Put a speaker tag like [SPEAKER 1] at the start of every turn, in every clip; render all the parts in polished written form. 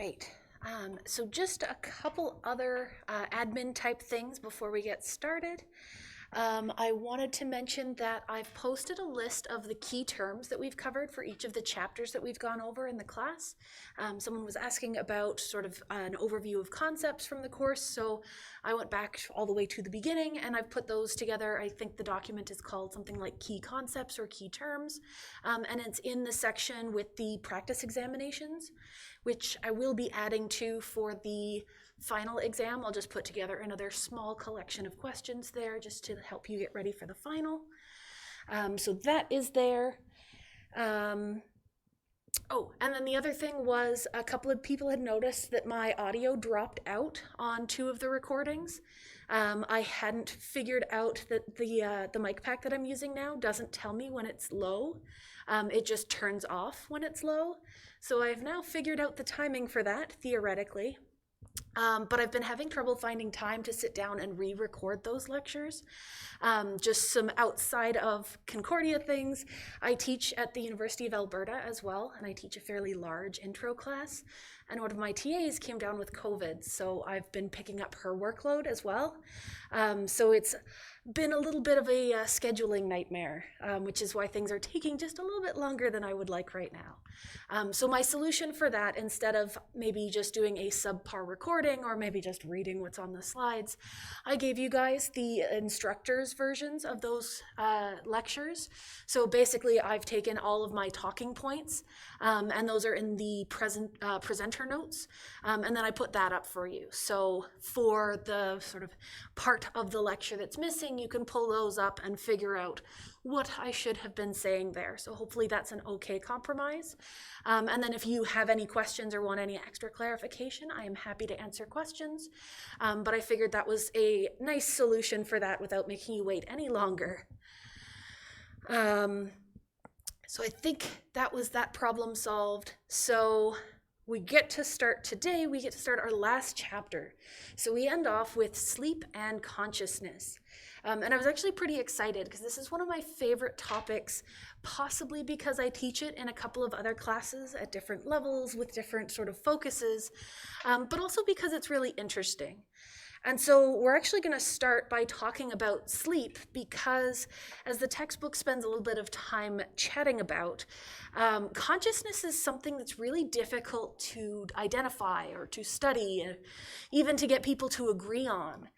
[SPEAKER 1] right. So just a couple other admin type things before we get started. I wanted to mention that I've posted a list of the key terms that we've covered for each of the chapters that we've gone over in the class. Someone was asking about sort of an overview of concepts from the course, so I went back all the way to the beginning and I've put those together. I think the document is called something like Key Concepts or Key Terms, and it's in the section with the practice examinations, which I will be adding to for the final exam. I'll just put together another small collection of questions there just to help you get ready for the final. So that is there. Oh, and then the other thing was a couple of people had noticed that my audio dropped out on two of the recordings. I hadn't figured out that the mic pack that I'm using now doesn't tell me when it's low. It just turns off when it's low. So I've now figured out the timing for that, theoretically. But I've been having trouble finding time to sit down and re-record those lectures. Just some outside of Concordia things. I teach at the University of Alberta as well, and I teach a fairly large intro class. And one of my TAs came down with COVID, so I've been picking up her workload as well. So it's been a little bit of a scheduling nightmare, which is why things are taking just a little bit longer than I would like right now. So my solution for that, instead of maybe just doing a subpar recording or maybe just reading what's on the slides, I gave you guys the instructor's versions of those lectures. So basically I've taken all of my talking points, and those are in the presenter notes, and then I put that up for you. So for the sort of part of the lecture that's missing, you can pull those up and figure out what I should have been saying there. So hopefully that's an okay compromise. And then if you have any questions or want any extra clarification, I am happy to answer questions. But I figured that was a nice solution for that without making you wait any longer. So I think that was that problem solved. So we get to start today, we get to start our last chapter. So we end off with sleep and consciousness. And I was actually pretty excited because this is one of my favorite topics, possibly because I teach it in a couple of other classes at different levels with different sort of focuses, but also because it's really interesting. And so we're actually going to start by talking about sleep because, as the textbook spends a little bit of time chatting about, consciousness is something that's really difficult to identify or to study, even to get people to agree on.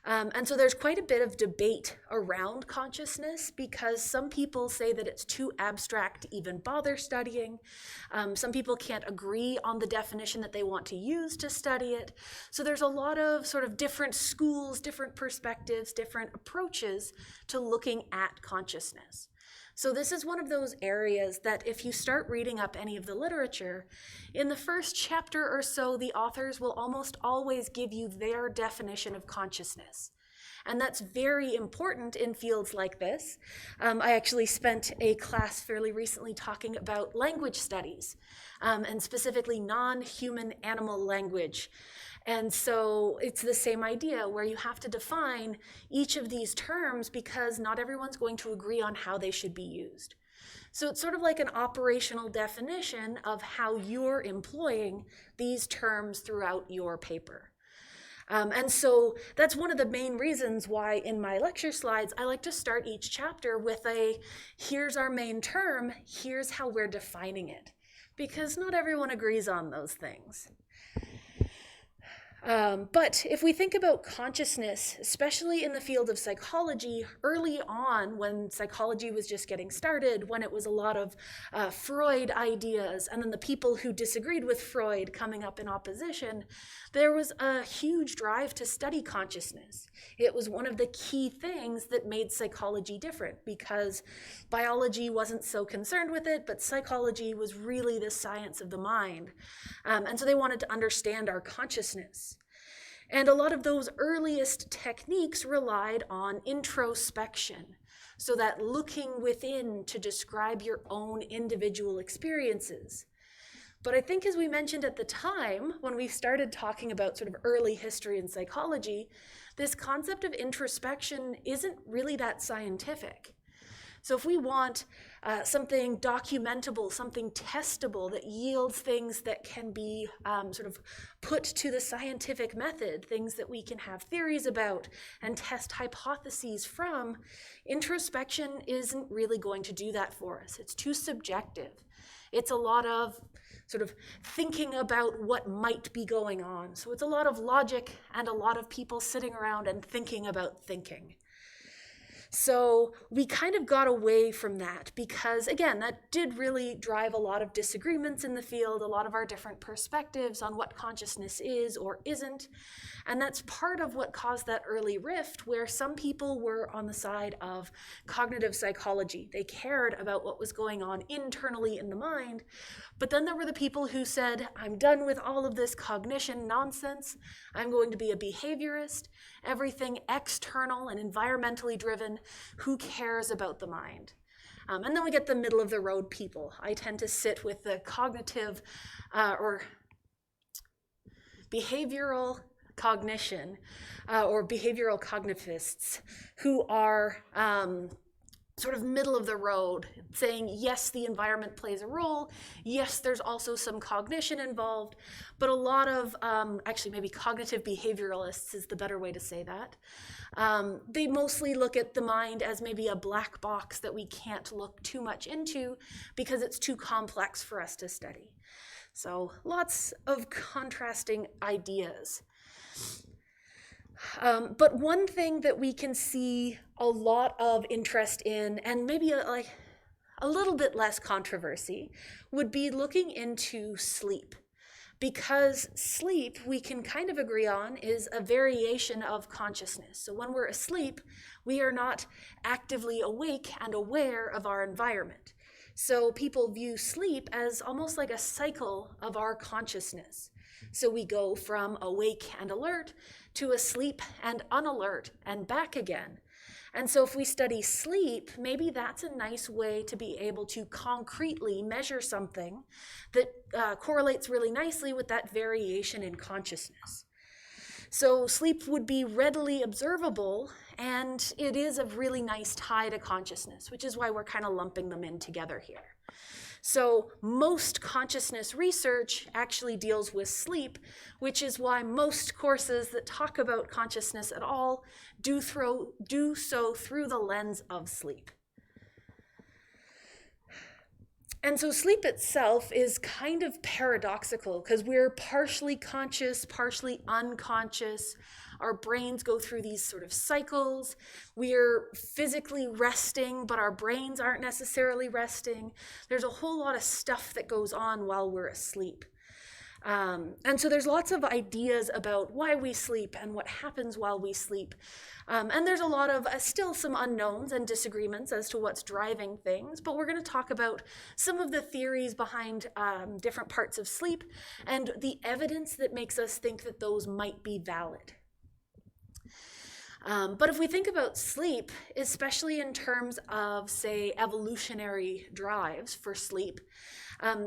[SPEAKER 1] And so there's quite a bit of debate around consciousness because some people say that it's too abstract to even bother studying. Some people can't agree on the definition that they want to use to study it. So there's a lot of sort of different schools, different perspectives, different approaches to looking at consciousness. So this is one of those areas that if you start reading up any of the literature, in the first chapter or so, the authors will almost always give you their definition of consciousness. And that's very important in fields like this. I actually spent a class fairly recently talking about language studies, and specifically non-human animal language. And so it's the same idea where you have to define each of these terms because not everyone's going to agree on how they should be used. So it's sort of like an operational definition of how you're employing these terms throughout your paper. And so that's one of the main reasons why in my lecture slides, I like to start each chapter with here's our main term, here's how we're defining it, because not everyone agrees on those things. But if we think about consciousness, especially in the field of psychology, early on when psychology was just getting started, when it was a lot of Freud ideas, and then the people who disagreed with Freud coming up in opposition, there was a huge drive to study consciousness. It was one of the key things that made psychology different because biology wasn't so concerned with it, but psychology was really the science of the mind. And so they wanted to understand our consciousness. And a lot of those earliest techniques relied on introspection, so that looking within to describe your own individual experiences. But I think as we mentioned at the time, when we started talking about sort of early history in psychology, this concept of introspection isn't really that scientific. So if we want something documentable, something testable that yields things that can be sort of put to the scientific method, things that we can have theories about and test hypotheses from, introspection isn't really going to do that for us. It's too subjective. It's a lot of sort of thinking about what might be going on. So it's a lot of logic and a lot of people sitting around and thinking about thinking. So we kind of got away from that because, again, that did really drive a lot of disagreements in the field, a lot of our different perspectives on what consciousness is or isn't. And that's part of what caused that early rift, where some people were on the side of cognitive psychology. They cared about what was going on internally in the mind. But then there were the people who said, I'm done with all of this cognition nonsense. I'm going to be a behaviorist. Everything external and environmentally driven. Who cares about the mind? And then we get the middle of the road people. I tend to sit with the cognitive or behavioral cognition or behavioral cognitivists who are sort of middle of the road, saying, yes, the environment plays a role. Yes, there's also some cognition involved, but a lot of, actually maybe cognitive behavioralists is the better way to say that. They mostly look at the mind as maybe a black box that we can't look too much into because it's too complex for us to study. So lots of contrasting ideas. But one thing that we can see a lot of interest in, and maybe a little bit less controversy, would be looking into sleep. Because sleep, we can kind of agree on, is a variation of consciousness. So when we're asleep, we are not actively awake and aware of our environment. So people view sleep as almost like a cycle of our consciousness. So we go from awake and alert to asleep and unalert and back again. And so if we study sleep, maybe that's a nice way to be able to concretely measure something that correlates really nicely with that variation in consciousness. So sleep would be readily observable, and it is a really nice tie to consciousness, which is why we're kind of lumping them in together here. So most consciousness research actually deals with sleep, which is why most courses that talk about consciousness at all do so through the lens of sleep. And so sleep itself is kind of paradoxical because we're partially conscious, partially unconscious. Our brains go through these sort of cycles. We're physically resting, but our brains aren't necessarily resting. There's a whole lot of stuff that goes on while we're asleep. And so there's lots of ideas about why we sleep and what happens while we sleep. And there's a lot of still some unknowns and disagreements as to what's driving things, but we're going to talk about some of the theories behind different parts of sleep and the evidence that makes us think that those might be valid. But if we think about sleep, especially in terms of, say, evolutionary drives for sleep,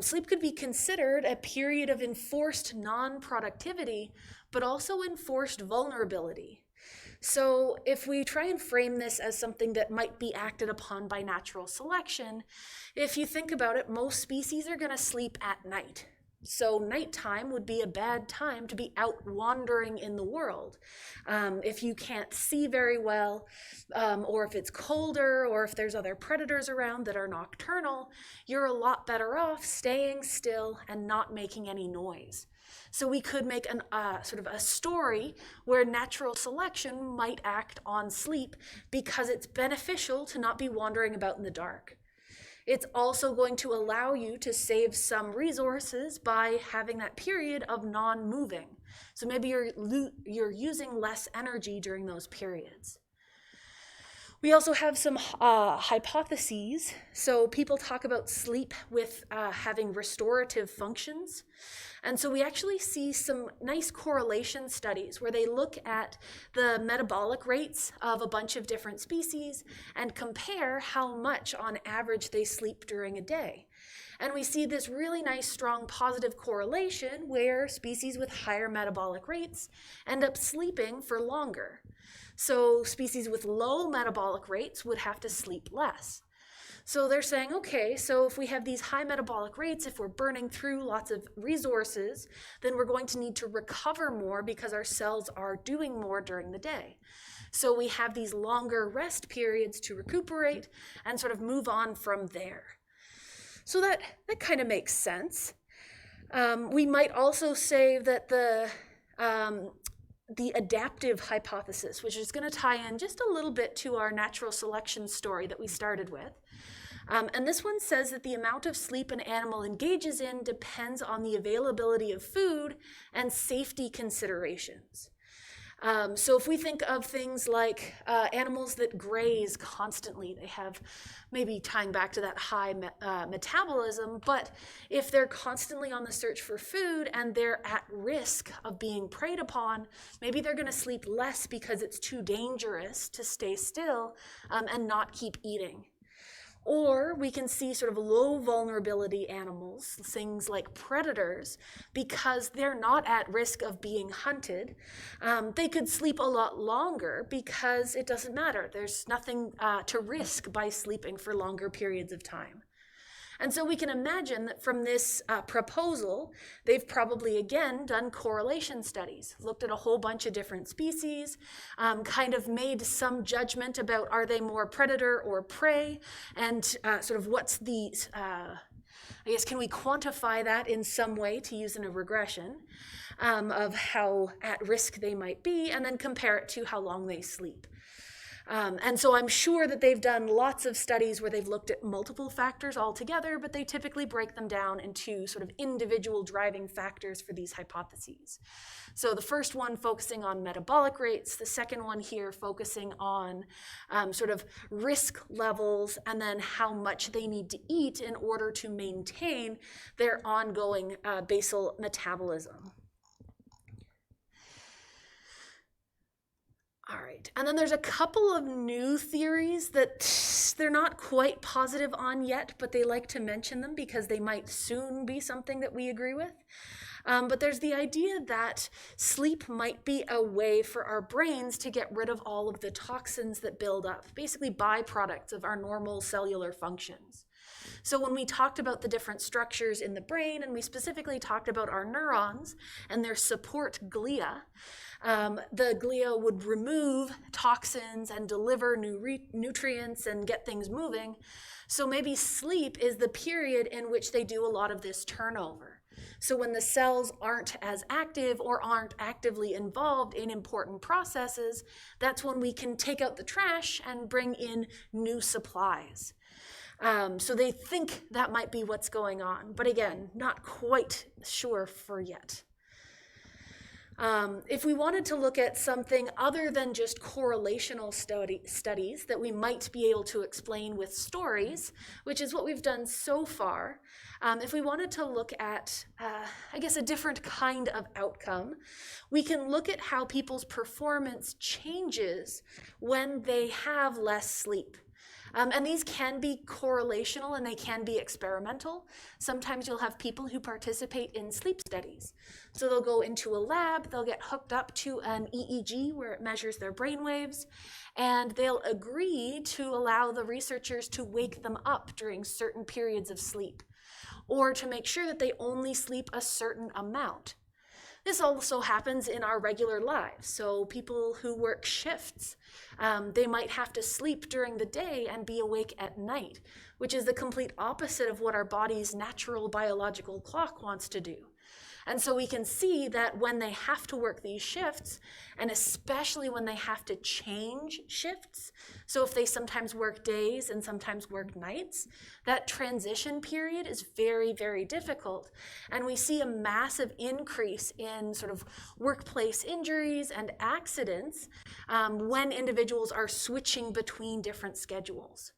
[SPEAKER 1] sleep could be considered a period of enforced non-productivity, but also enforced vulnerability. So if we try and frame this as something that might be acted upon by natural selection, if you think about it, most species are going to sleep at night. So nighttime would be a bad time to be out wandering in the world. If you can't see very well, or if it's colder, or if there's other predators around that are nocturnal, you're a lot better off staying still and not making any noise. So we could make sort of a story where natural selection might act on sleep because it's beneficial to not be wandering about in the dark. It's also going to allow you to save some resources by having that period of non-moving. So maybe you're using less energy during those periods. We also have some hypotheses. So people talk about sleep with having restorative functions. And so we actually see some nice correlation studies where they look at the metabolic rates of a bunch of different species and compare how much on average they sleep during a day. And we see this really nice, strong, positive correlation where species with higher metabolic rates end up sleeping for longer. So species with low metabolic rates would have to sleep less. So they're saying, okay, so if we have these high metabolic rates, if we're burning through lots of resources, then we're going to need to recover more because our cells are doing more during the day. So we have these longer rest periods to recuperate and sort of move on from there. So that kind of makes sense. We might also say that the adaptive hypothesis, which is going to tie in just a little bit to our natural selection story that we started with. And this one says that the amount of sleep an animal engages in depends on the availability of food and safety considerations. So if we think of things like animals that graze constantly, they have, maybe tying back to that high metabolism, but if they're constantly on the search for food and they're at risk of being preyed upon, maybe they're going to sleep less because it's too dangerous to stay still and not keep eating. Or we can see sort of low vulnerability animals, things like predators, because they're not at risk of being hunted. They could sleep a lot longer because it doesn't matter. There's nothing to risk by sleeping for longer periods of time. And so we can imagine that from this proposal, they've probably, again, done correlation studies, looked at a whole bunch of different species, kind of made some judgment about are they more predator or prey, and sort of what's the, I guess, can we quantify that in some way to use in a regression of how at risk they might be, and then compare it to how long they sleep. And so I'm sure that they've done lots of studies where they've looked at multiple factors altogether, but they typically break them down into sort of individual driving factors for these hypotheses. So the first one focusing on metabolic rates, the second one here focusing on sort of risk levels, and then how much they need to eat in order to maintain their ongoing basal metabolism. All right, and then there's a couple of new theories that they're not quite positive on yet, but they like to mention them because they might soon be something that we agree with. But there's the idea that sleep might be a way for our brains to get rid of all of the toxins that build up, basically byproducts of our normal cellular functions. So when we talked about the different structures in the brain, and we specifically talked about our neurons and their support glia, the glia would remove toxins and deliver new nutrients and get things moving. So maybe sleep is the period in which they do a lot of this turnover. So when the cells aren't as active or aren't actively involved in important processes, that's when we can take out the trash and bring in new supplies. So they think that might be what's going on, but again, not quite sure for yet. If we wanted to look at something other than just correlational studies that we might be able to explain with stories, which is what we've done so far, if we wanted to look at, I guess, a different kind of outcome, we can look at how people's performance changes when they have less sleep. And these can be correlational and they can be experimental. Sometimes you'll have people who participate in sleep studies. So they'll go into a lab, they'll get hooked up to an EEG where it measures their brain waves, and they'll agree to allow the researchers to wake them up during certain periods of sleep, or to make sure that they only sleep a certain amount. This also happens in our regular lives. So people who work shifts, they might have to sleep during the day and be awake at night, which is the complete opposite of what our body's natural biological clock wants to do. And so we can see that when they have to work these shifts, and especially when they have to change shifts, so if they sometimes work days and sometimes work nights, that transition period is very, very difficult. And we see a massive increase in sort of workplace injuries and accidents when individuals are switching between different schedules.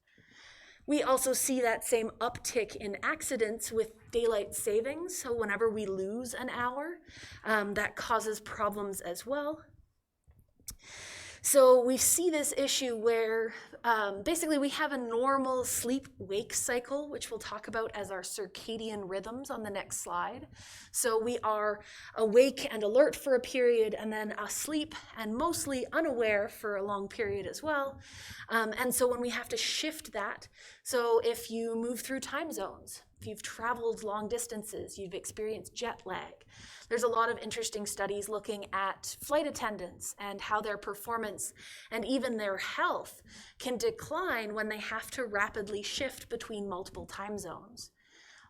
[SPEAKER 1] We also see that same uptick in accidents with daylight savings. So whenever we lose an hour, that causes problems as well. So we see this issue where basically we have a normal sleep-wake cycle, which we'll talk about as our circadian rhythms on the next slide. So we are awake and alert for a period, and then asleep and mostly unaware for a long period as well. And so when we have to shift that, so if you move through time zones, if you've traveled long distances, you've experienced jet lag, there's a lot of interesting studies looking at flight attendants and how their performance and even their health can decline when they have to rapidly shift between multiple time zones.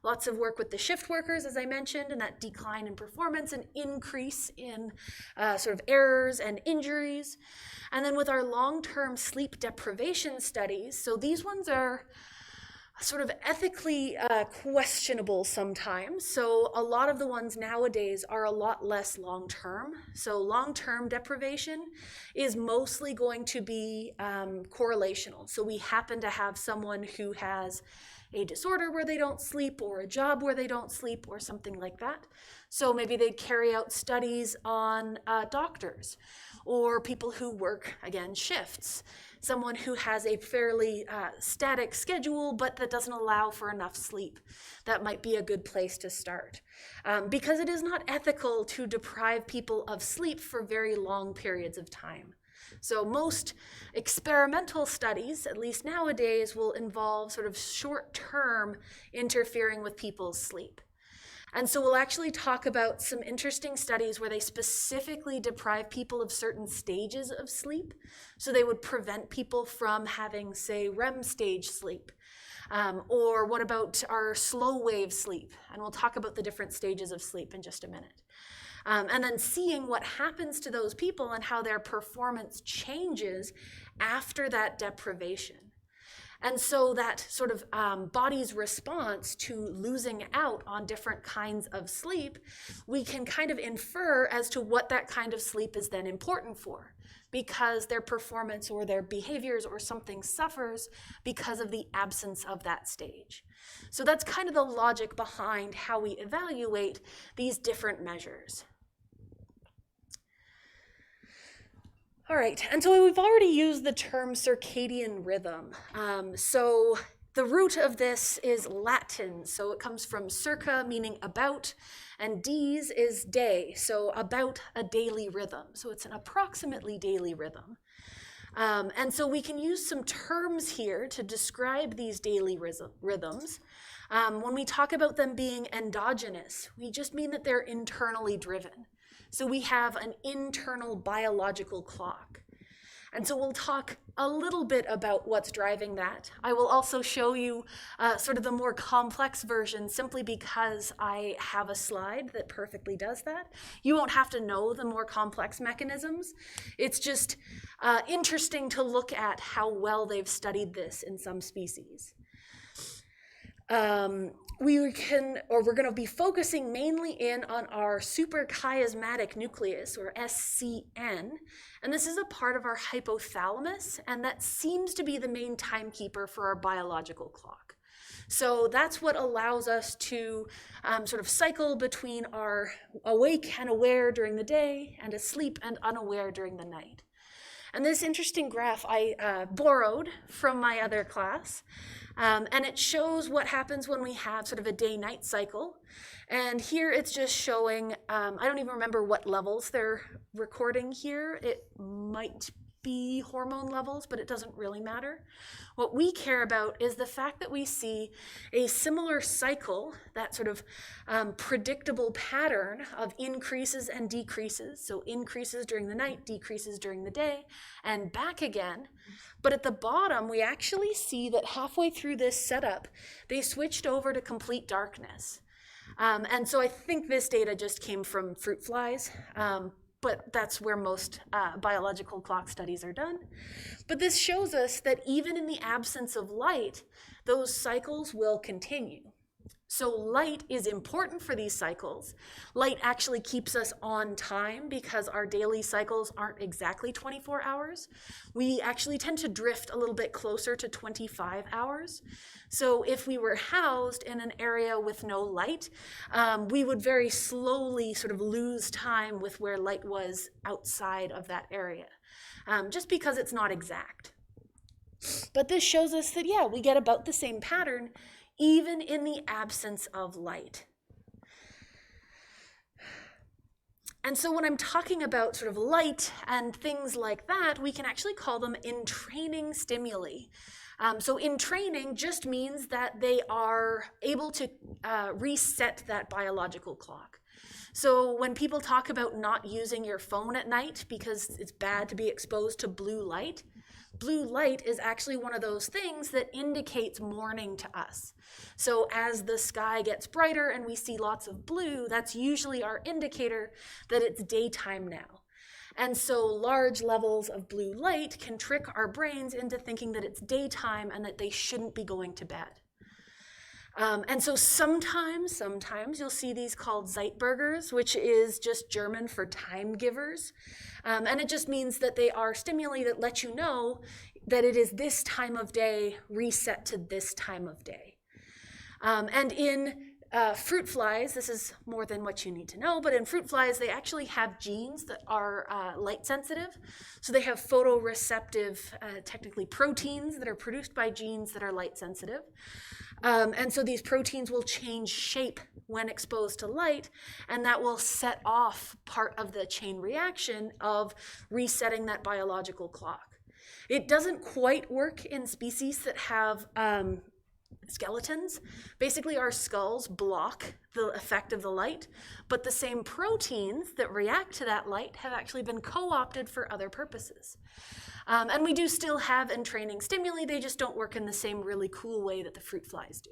[SPEAKER 1] Lots of work with the shift workers, as I mentioned, and that decline in performance and increase in sort of errors and injuries. And then with our long-term sleep deprivation studies, so these ones are sort of ethically questionable sometimes. So a lot of the ones nowadays are a lot less long-term. So long-term deprivation is mostly going to be correlational. So we happen to have someone who has a disorder where they don't sleep, or a job where they don't sleep, or something like that. So maybe they'd carry out studies on doctors or people who work, again, shifts. Someone who has a fairly static schedule, but that doesn't allow for enough sleep. That might be a good place to start. Because it is not ethical to deprive people of sleep for very long periods of time. So most experimental studies, at least nowadays, will involve sort of short-term interfering with people's sleep. And so we'll actually talk about some interesting studies where they specifically deprive people of certain stages of sleep. So they would prevent people from having, say, REM stage sleep. Or what about our slow wave sleep? And we'll talk about the different stages of sleep in just a minute. And then seeing what happens to those people and how their performance changes after that deprivation. And so that sort of body's response to losing out on different kinds of sleep, we can kind of infer as to what that kind of sleep is then important for, because their performance or their behaviors or something suffers because of the absence of that stage. So that's kind of the logic behind how we evaluate these different measures. All right, and so we've already used the term circadian rhythm. So the root of this is Latin, so it comes from circa, meaning about, and dies is day, so about a daily rhythm. So it's an approximately daily rhythm. And so we can use some terms here to describe these daily rhythms. When we talk about them being endogenous, we just mean that they're internally driven. So we have an internal biological clock. And so we'll talk a little bit about what's driving that. I will also show you sort of the more complex version simply because I have a slide that perfectly does that. You won't have to know the more complex mechanisms. It's just interesting to look at how well they've studied this in some species. We're going to be focusing mainly in on our suprachiasmatic nucleus, or SCN, and this is a part of our hypothalamus, and that seems to be the main timekeeper for our biological clock. So that's what allows us to sort of cycle between our awake and aware during the day and asleep and unaware during the night. And this interesting graph I borrowed from my other class, and it shows what happens when we have sort of a day-night cycle. And here it's just showing, I don't even remember what levels they're recording here. It might be hormone levels, but it doesn't really matter. What we care about is the fact that we see a similar cycle, that sort of predictable pattern of increases and decreases. So increases during the night, decreases during the day, and back again. But at the bottom, we actually see that halfway through this setup, they switched over to complete darkness. And so I think this data just came from fruit flies. But that's where most biological clock studies are done. But this shows us that even in the absence of light, those cycles will continue. So light is important for these cycles. Light actually keeps us on time because our daily cycles aren't exactly 24 hours. We actually tend to drift a little bit closer to 25 hours. So if we were housed in an area with no light, we would very slowly sort of lose time with where light was outside of that area, just because it's not exact. But this shows us that, yeah, we get about the same pattern even in the absence of light. And so when I'm talking about sort of light and things like that, we can actually call them entraining stimuli. So entraining just means that they are able to reset that biological clock. So when people talk about not using your phone at night because it's bad to be exposed to blue light is actually one of those things that indicates morning to us. So as the sky gets brighter and we see lots of blue, that's usually our indicator that it's daytime now. And so large levels of blue light can trick our brains into thinking that it's daytime and that they shouldn't be going to bed. And so sometimes you'll see these called Zeitburgers, which is just German for time givers. And it just means that they are stimuli that let you know that it is this time of day reset to this time of day. And in fruit flies, this is more than what you need to know, but in fruit flies, they actually have genes that are light sensitive. So they have photoreceptive, technically proteins that are produced by genes that are light sensitive. And so these proteins will change shape when exposed to light, and that will set off part of the chain reaction of resetting that biological clock. It doesn't quite work in species that have skeletons. Basically, our skulls block the effect of the light, but the same proteins that react to that light have actually been co-opted for other purposes. And we do still have entraining stimuli, they just don't work in the same really cool way that the fruit flies do.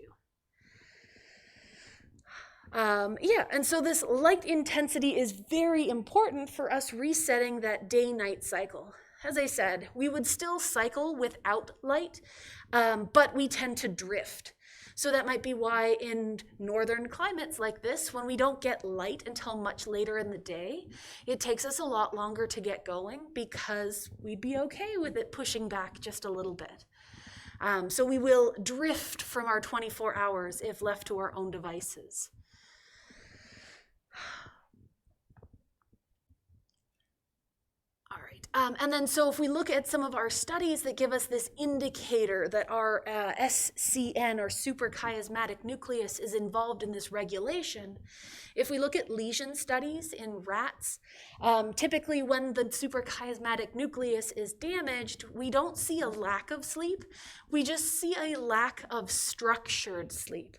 [SPEAKER 1] And so this light intensity is very important for us resetting that day-night cycle. As I said, we would still cycle without light, but we tend to drift. So that might be why in northern climates like this, when we don't get light until much later in the day, it takes us a lot longer to get going because we'd be okay with it pushing back just a little bit. So we will drift from our 24 hours if left to our own devices. And then so if we look at some of our studies that give us this indicator that our SCN or suprachiasmatic nucleus is involved in this regulation, if we look at lesion studies in rats, typically when the suprachiasmatic nucleus is damaged, we don't see a lack of sleep, we just see a lack of structured sleep.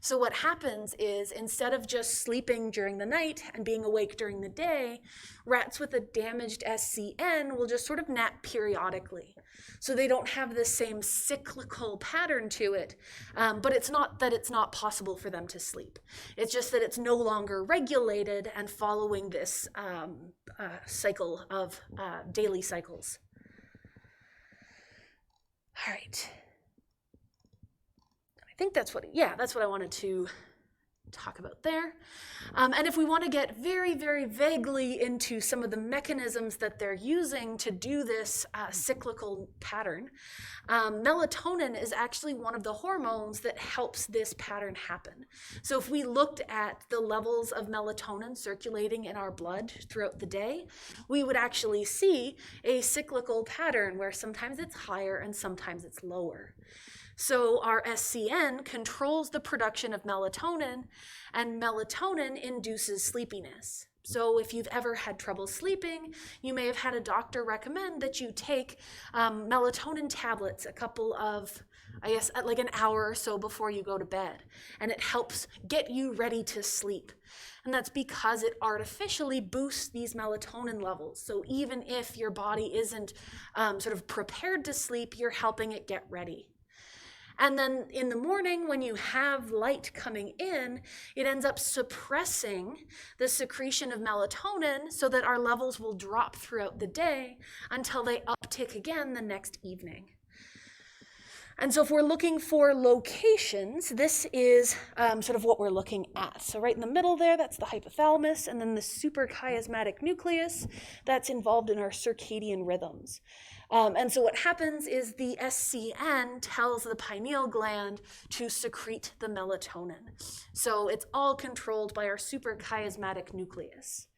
[SPEAKER 1] So what happens is instead of just sleeping during the night and being awake during the day, rats with a damaged SCN will just sort of nap periodically. So they don't have the same cyclical pattern to it, but it's not that it's not possible for them to sleep. It's just that it's no longer regulated and following this cycle of daily cycles. All right. I think that's what I wanted to talk about there. And if we want to get very, very vaguely into some of the mechanisms that they're using to do this cyclical pattern, melatonin is actually one of the hormones that helps this pattern happen. So if we looked at the levels of melatonin circulating in our blood throughout the day, we would actually see a cyclical pattern where sometimes it's higher and sometimes it's lower. So our SCN controls the production of melatonin, and melatonin induces sleepiness. So if you've ever had trouble sleeping, you may have had a doctor recommend that you take melatonin tablets a couple of, like an hour or so before you go to bed. And it helps get you ready to sleep. And that's because it artificially boosts these melatonin levels. So even if your body isn't sort of prepared to sleep, you're helping it get ready. And then in the morning, when you have light coming in, it ends up suppressing the secretion of melatonin so that our levels will drop throughout the day until they uptick again the next evening. And so if we're looking for locations, this is sort of what we're looking at. So right in the middle there, that's the hypothalamus, and then the suprachiasmatic nucleus that's involved in our circadian rhythms. And so what happens is the SCN tells the pineal gland to secrete the melatonin. So it's all controlled by our suprachiasmatic nucleus.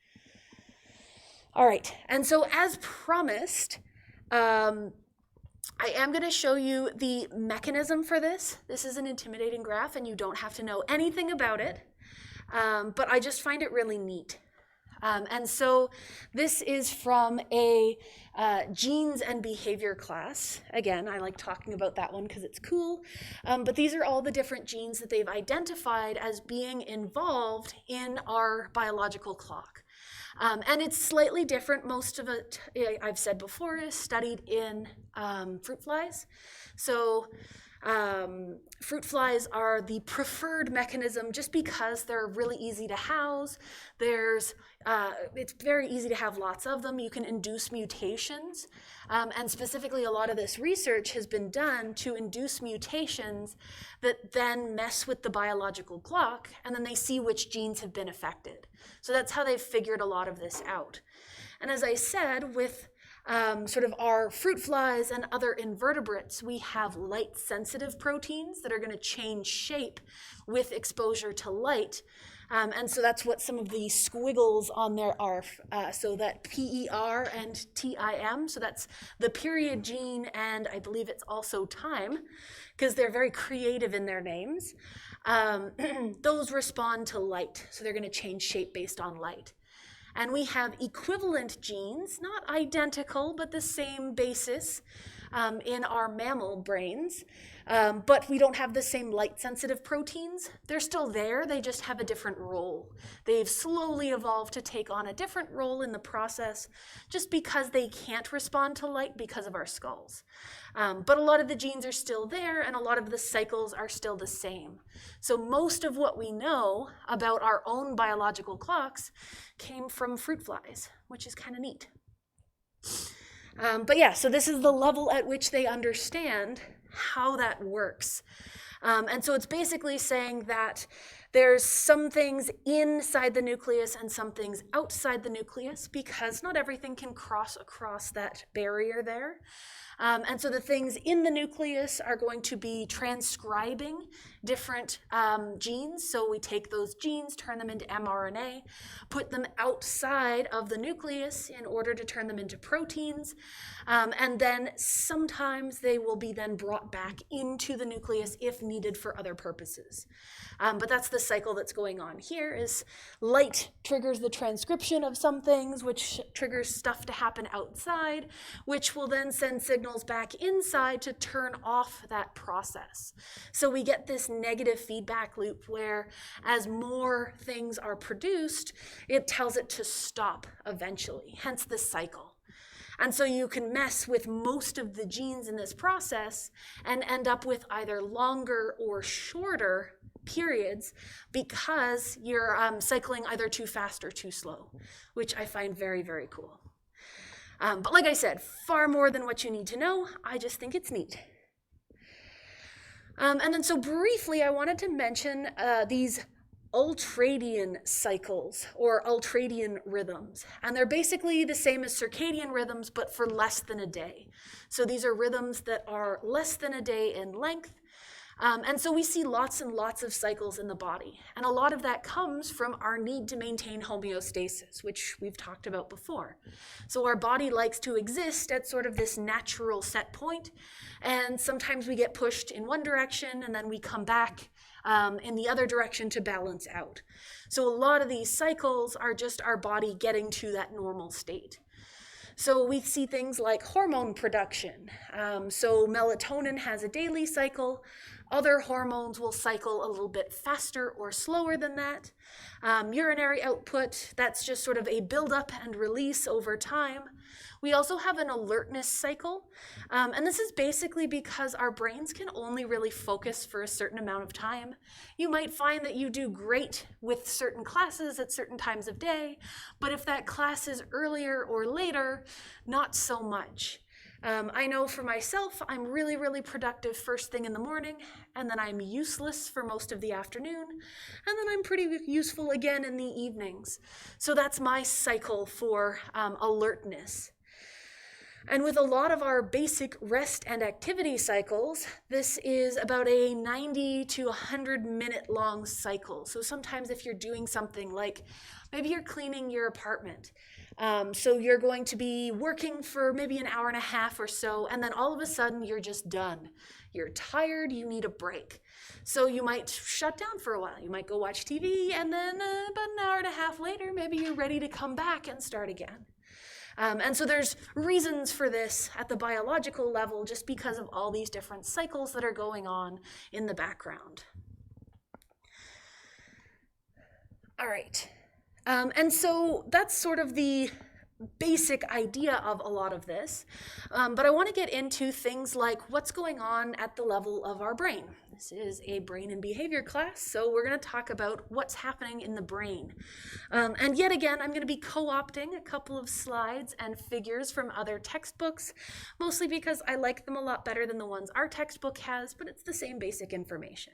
[SPEAKER 1] All right, and so as promised, I am going to show you the mechanism for this. This is an intimidating graph, and you don't have to know anything about it, but I just find it really neat. And so this is from a genes and behavior class. Again, I like talking about that one because it's cool. But these are all the different genes that they've identified as being involved in our biological clock. And it's slightly different. Most of it, I've said before, is studied in fruit flies. So fruit flies are the preferred mechanism just because they're really easy to house. It's very easy to have lots of them. You can induce mutations. And specifically, a lot of this research has been done to induce mutations that then mess with the biological clock, and then they see which genes have been affected. So that's how they've figured a lot of this out. And as I said, with sort of our fruit flies and other invertebrates, we have light-sensitive proteins that are going to change shape with exposure to light. And so that's what some of the squiggles on there are. So that PER and TIM, so that's the period gene, and I believe it's also time, because they're very creative in their names. Those respond to light, so they're going to change shape based on light. And we have equivalent genes, not identical, but the same basis in our mammal brains, but we don't have the same light-sensitive proteins. They're still there, they just have a different role. They've slowly evolved to take on a different role in the process just because they can't respond to light because of our skulls. But a lot of the genes are still there, and a lot of the cycles are still the same. So most of what we know about our own biological clocks came from fruit flies, which is kind of neat. But yeah, so this is the level at which they understand how that works. And so it's basically saying that there's some things inside the nucleus and some things outside the nucleus, because not everything can cross across that barrier there. And so the things in the nucleus are going to be transcribing different genes. So we take those genes, turn them into mRNA, put them outside of the nucleus in order to turn them into proteins. And then sometimes they will be then brought back into the nucleus if needed for other purposes. But that's the cycle that's going on here. Is light triggers the transcription of some things, which triggers stuff to happen outside, which will then send signals back inside to turn off that process. So we get this negative feedback loop where as more things are produced, it tells it to stop eventually, hence this cycle. And so you can mess with most of the genes in this process and end up with either longer or shorter periods because you're cycling either too fast or too slow, which I find very, very cool. But like I said, far more than what you need to know. I just think it's neat. And then so briefly, I wanted to mention these ultradian cycles or ultradian rhythms. And they're basically the same as circadian rhythms, but for less than a day. So these are rhythms that are less than a day in length. And so we see lots and lots of cycles in the body. And a lot of that comes from our need to maintain homeostasis, which we've talked about before. So our body likes to exist at sort of this natural set point. And sometimes we get pushed in one direction and then we come back in the other direction to balance out. So a lot of these cycles are just our body getting to that normal state. So we see things like hormone production. So melatonin has a daily cycle. Other hormones will cycle a little bit faster or slower than that. Urinary output, that's just sort of a buildup and release over time. We also have an alertness cycle, and this is basically because our brains can only really focus for a certain amount of time. You might find that you do great with certain classes at certain times of day, but if that class is earlier or later, not so much. I know for myself, I'm really, really productive first thing in the morning, and then I'm useless for most of the afternoon, and then I'm pretty useful again in the evenings. So that's my cycle for alertness. And with a lot of our basic rest and activity cycles, this is about a 90 to 100 minute long cycle. So sometimes if you're doing something like maybe you're cleaning your apartment, so you're going to be working for maybe an hour and a half or so, and then all of a sudden you're just done. You're tired, you need a break. So you might shut down for a while. You might go watch TV, and then about an hour and a half later, maybe you're ready to come back and start again. And so there's reasons for this at the biological level just because of all these different cycles that are going on in the background. All right. And so that's sort of the basic idea of a lot of this. But I want to get into things like what's going on at the level of our brain. This is a brain and behavior class, so we're going to talk about what's happening in the brain. And yet again, I'm going to be co-opting a couple of slides and figures from other textbooks, mostly because I like them a lot better than the ones our textbook has, but it's the same basic information.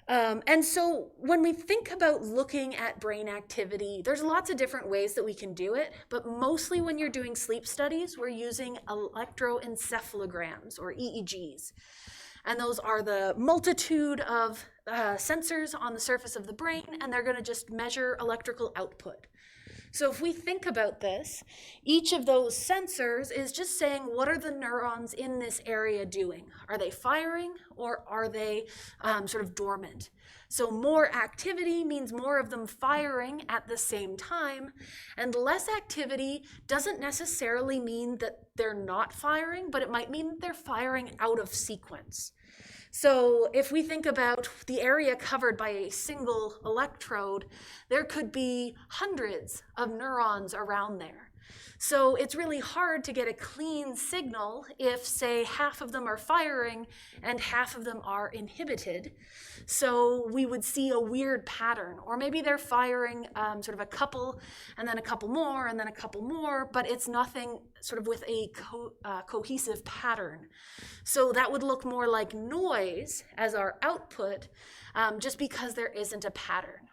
[SPEAKER 1] And so when we think about looking at brain activity, there's lots of different ways that we can do it, but mostly when you're doing sleep studies, we're using electroencephalograms or EEGs. And those are the multitude of sensors on the surface of the brain, and they're going to just measure electrical output. So if we think about this, each of those sensors is just saying, what are the neurons in this area doing? Are they firing, or are they sort of dormant? So more activity means more of them firing at the same time, and less activity doesn't necessarily mean that they're not firing, but it might mean that they're firing out of sequence. So if we think about the area covered by a single electrode, there could be hundreds of neurons around there. So it's really hard to get a clean signal if, say, half of them are firing and half of them are inhibited. So we would see a weird pattern, or maybe they're firing sort of a couple and then a couple more and then a couple more, but it's nothing sort of with a cohesive pattern. So that would look more like noise as our output, just because there isn't a pattern.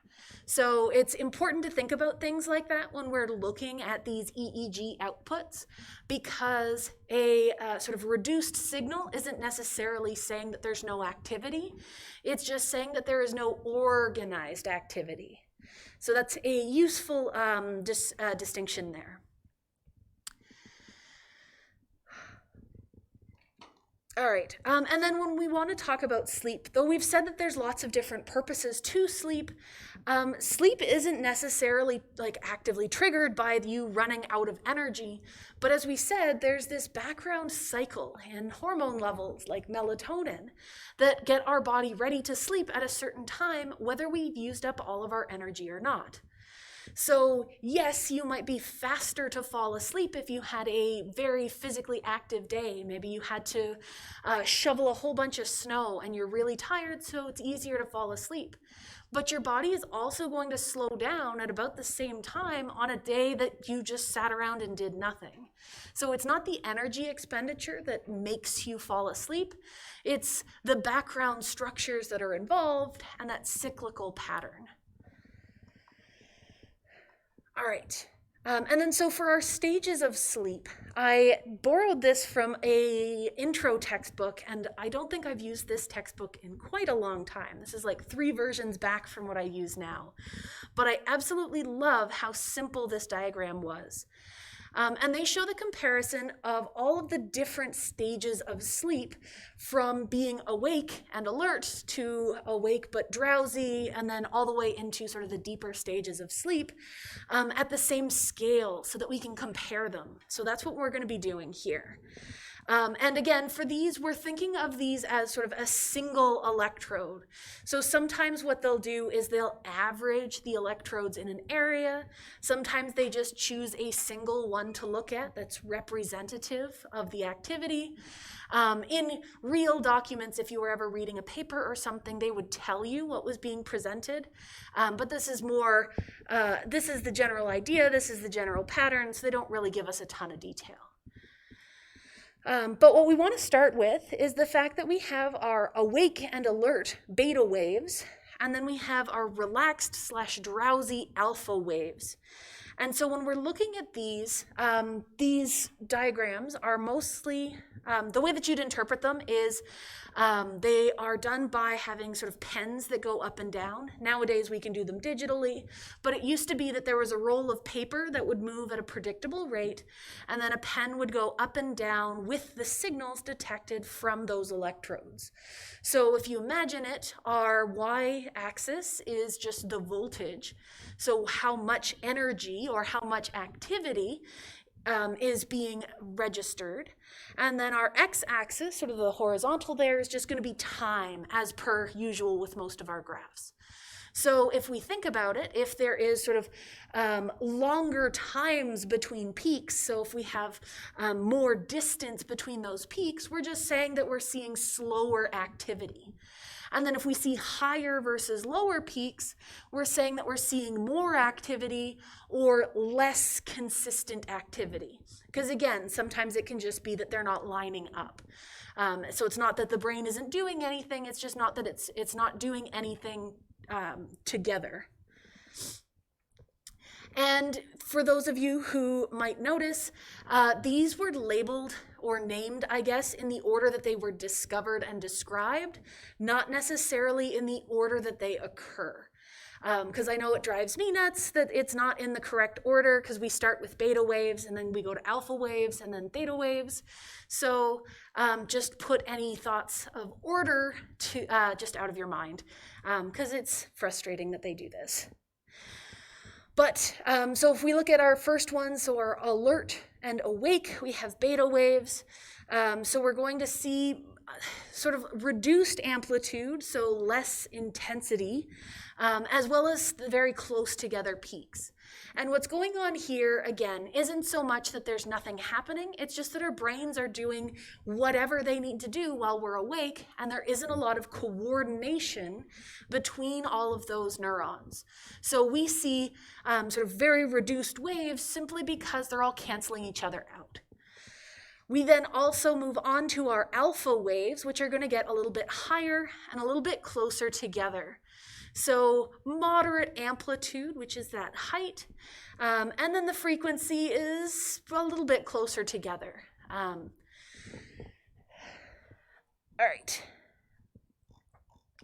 [SPEAKER 1] So it's important to think about things like that when we're looking at these EEG outputs, because a sort of reduced signal isn't necessarily saying that there's no activity. It's just saying that there is no organized activity. So that's a useful distinction there. All right, and then when we want to talk about sleep, though we've said that there's lots of different purposes to sleep, sleep isn't necessarily like actively triggered by you running out of energy, but as we said, there's this background cycle and hormone levels like melatonin that get our body ready to sleep at a certain time, whether we've used up all of our energy or not. So yes, you might be faster to fall asleep if you had a very physically active day. Maybe you had to shovel a whole bunch of snow and you're really tired, so it's easier to fall asleep. But your body is also going to slow down at about the same time on a day that you just sat around and did nothing. So it's not the energy expenditure that makes you fall asleep. It's the background structures that are involved and that cyclical pattern. All right, and then so for our stages of sleep, I borrowed this from a intro textbook, and I don't think I've used this textbook in quite a long time. This is like 3 versions back from what I use now. But I absolutely love how simple this diagram was. And they show the comparison of all of the different stages of sleep, from being awake and alert to awake but drowsy, and then all the way into sort of the deeper stages of sleep at the same scale so that we can compare them. So that's what we're going to be doing here. And again, for these, we're thinking of these as sort of a single electrode. So sometimes what they'll do is they'll average the electrodes in an area. Sometimes they just choose a single one to look at that's representative of the activity. In real documents, if you were ever reading a paper or something, they would tell you what was being presented. But this is more, this is the general idea, this is the general pattern, so they don't really give us a ton of detail. But what we want to start with is the fact that we have our awake and alert beta waves, and then we have our relaxed / drowsy alpha waves. And so when we're looking at these diagrams are mostly, the way that you'd interpret them is they are done by having sort of pens that go up and down. Nowadays we can do them digitally, but it used to be that there was a roll of paper that would move at a predictable rate, and then a pen would go up and down with the signals detected from those electrodes. So if you imagine it, our y-axis is just the voltage. So how much energy or how much activity is being registered. And then our x-axis, sort of the horizontal there, is just going to be time, as per usual with most of our graphs. So if we think about it, if there is sort of longer times between peaks, so if we have more distance between those peaks, we're just saying that we're seeing slower activity. And then if we see higher versus lower peaks, we're saying that we're seeing more activity or less consistent activity. Because again, sometimes it can just be that they're not lining up. So it's not that the brain isn't doing anything, it's just not that it's not doing anything together. And for those of you who might notice, these were labeled or named, I guess, in the order that they were discovered and described, not necessarily in the order that they occur. Because I know it drives me nuts that it's not in the correct order, because we start with beta waves and then we go to alpha waves and then theta waves. So just put any thoughts of order to just out of your mind, because it's frustrating that they do this. But so if we look at our first one, so our alert and awake, we have beta waves. So we're going to see sort of reduced amplitude, so less intensity, as well as the very close together peaks. And what's going on here, again, isn't so much that there's nothing happening, it's just that our brains are doing whatever they need to do while we're awake, and there isn't a lot of coordination between all of those neurons. So we see sort of very reduced waves simply because they're all canceling each other out. We then also move on to our alpha waves, which are going to get a little bit higher and a little bit closer together. So moderate amplitude, which is that height, and then the frequency is a little bit closer together. All right.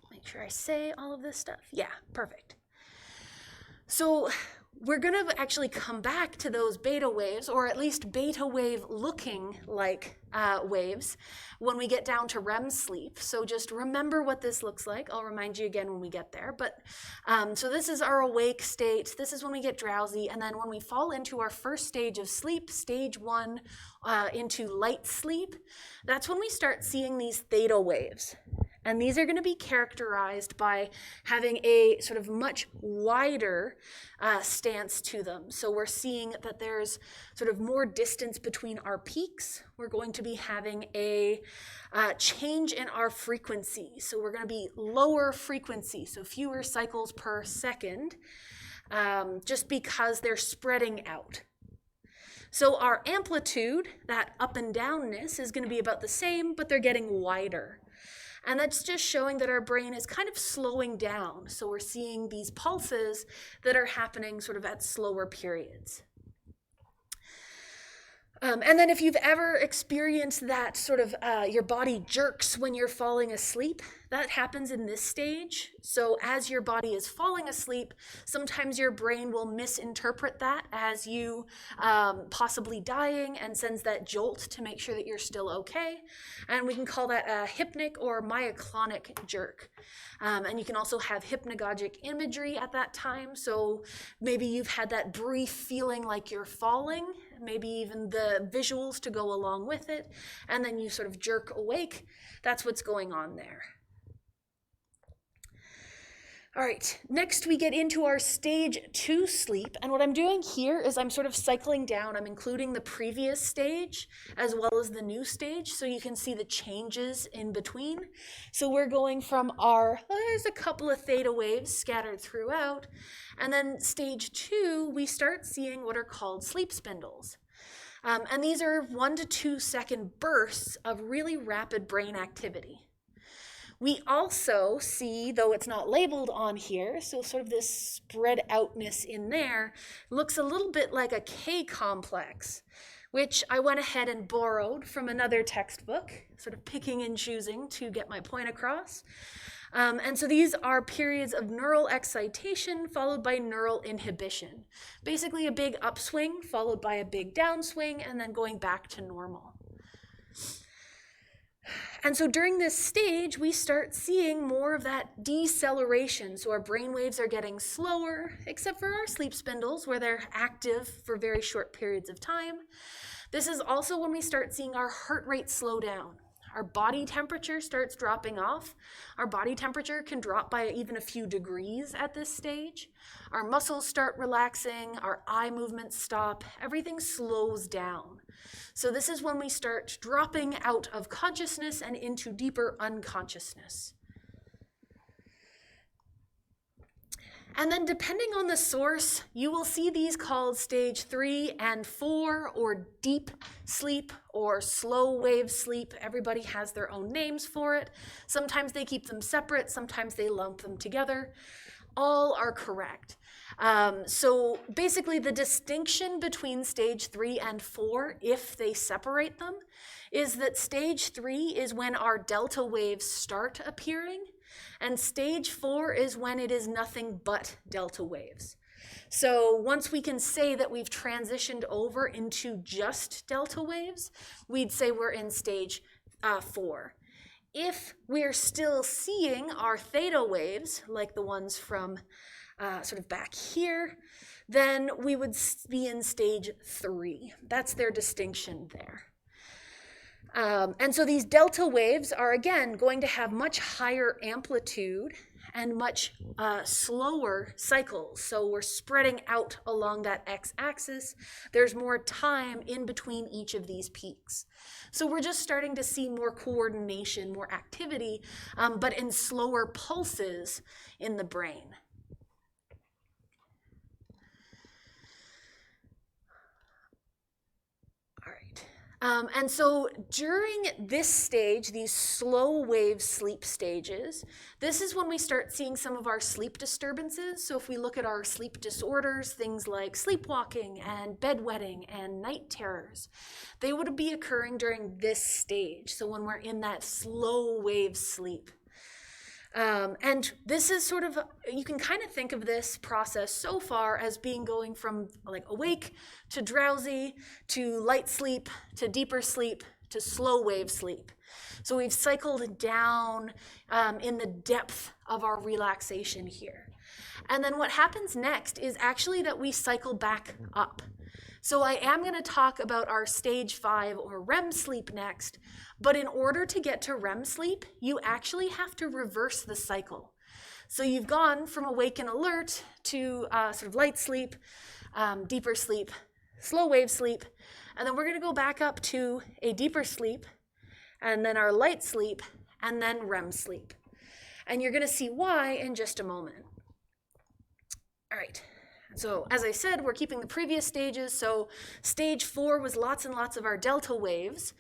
[SPEAKER 1] Make sure I say all of this stuff. Yeah, perfect. So we're going to actually come back to those beta waves, or at least beta wave looking like waves, when we get down to REM sleep. So just remember what this looks like. I'll remind you again when we get there. But so this is our awake state. This is when we get drowsy. And then when we fall into our first stage of sleep, stage 1, into light sleep, that's when we start seeing these theta waves. And these are going to be characterized by having a sort of much wider stance to them. So we're seeing that there's sort of more distance between our peaks. We're going to be having a change in our frequency. So we're going to be lower frequency, so fewer cycles per second, just because they're spreading out. So our amplitude, that up and downness, is going to be about the same, but they're getting wider. And that's just showing that our brain is kind of slowing down. So we're seeing these pulses that are happening sort of at slower periods. And then if you've ever experienced that sort of your body jerks when you're falling asleep, that happens in this stage. So as your body is falling asleep, sometimes your brain will misinterpret that as you possibly dying and sends that jolt to make sure that you're still okay. And we can call that a hypnic or myoclonic jerk. And you can also have hypnagogic imagery at that time. So maybe you've had that brief feeling like you're falling, maybe even the visuals to go along with it, and then you sort of jerk awake. That's what's going on there. All right, next we get into our stage 2 sleep, and what I'm doing here is I'm sort of cycling down. I'm including the previous stage as well as the new stage, so you can see the changes in between. So we're going from there's a couple of theta waves scattered throughout, and then stage 2, we start seeing what are called sleep spindles. And these are 1 to 2 second bursts of really rapid brain activity. We also see, though it's not labeled on here, so sort of this spread outness in there looks a little bit like a K complex, which I went ahead and borrowed from another textbook, sort of picking and choosing to get my point across. And so these are periods of neural excitation followed by neural inhibition. Basically a big upswing followed by a big downswing and then going back to normal. And so during this stage, we start seeing more of that deceleration. So our brain waves are getting slower, except for our sleep spindles, where they're active for very short periods of time. This is also when we start seeing our heart rate slow down. Our body temperature starts dropping off. Our body temperature can drop by even a few degrees at this stage. Our muscles start relaxing, our eye movements stop, everything slows down. So this is when we start dropping out of consciousness and into deeper unconsciousness. And then depending on the source, you will see these called stage 3 and 4, or deep sleep or slow wave sleep. Everybody has their own names for it. Sometimes they keep them separate, sometimes they lump them together. All are correct. So basically the distinction between stage 3 and 4, if they separate them, is that stage 3 is when our delta waves start appearing, and stage 4 is when it is nothing but delta waves. So once we can say that we've transitioned over into just delta waves, we'd say we're in stage 4. If we're still seeing our theta waves, like the ones from sort of back here, then we would be in stage 3. That's their distinction there. And so these delta waves are, again, going to have much higher amplitude and much slower cycles. So we're spreading out along that x-axis. There's more time in between each of these peaks. So we're just starting to see more coordination, more activity, but in slower pulses in the brain. And so during this stage, these slow wave sleep stages, this is when we start seeing some of our sleep disturbances. So if we look at our sleep disorders, things like sleepwalking and bedwetting and night terrors, they would be occurring during this stage. So when we're in that slow wave sleep. And this is sort of, you can kind of think of this process so far as being going from like awake to drowsy to light sleep to deeper sleep to slow wave sleep. So we've cycled down in the depth of our relaxation here. And then what happens next is actually that we cycle back up. So I am going to talk about our stage 5 or REM sleep next, but in order to get to REM sleep, you actually have to reverse the cycle. So you've gone from awake and alert to sort of light sleep, deeper sleep, slow wave sleep, and then we're going to go back up to a deeper sleep, and then our light sleep, and then REM sleep. And you're going to see why in just a moment. All right. So as I said, we're keeping the previous stages. So stage 4 was lots and lots of our delta waves.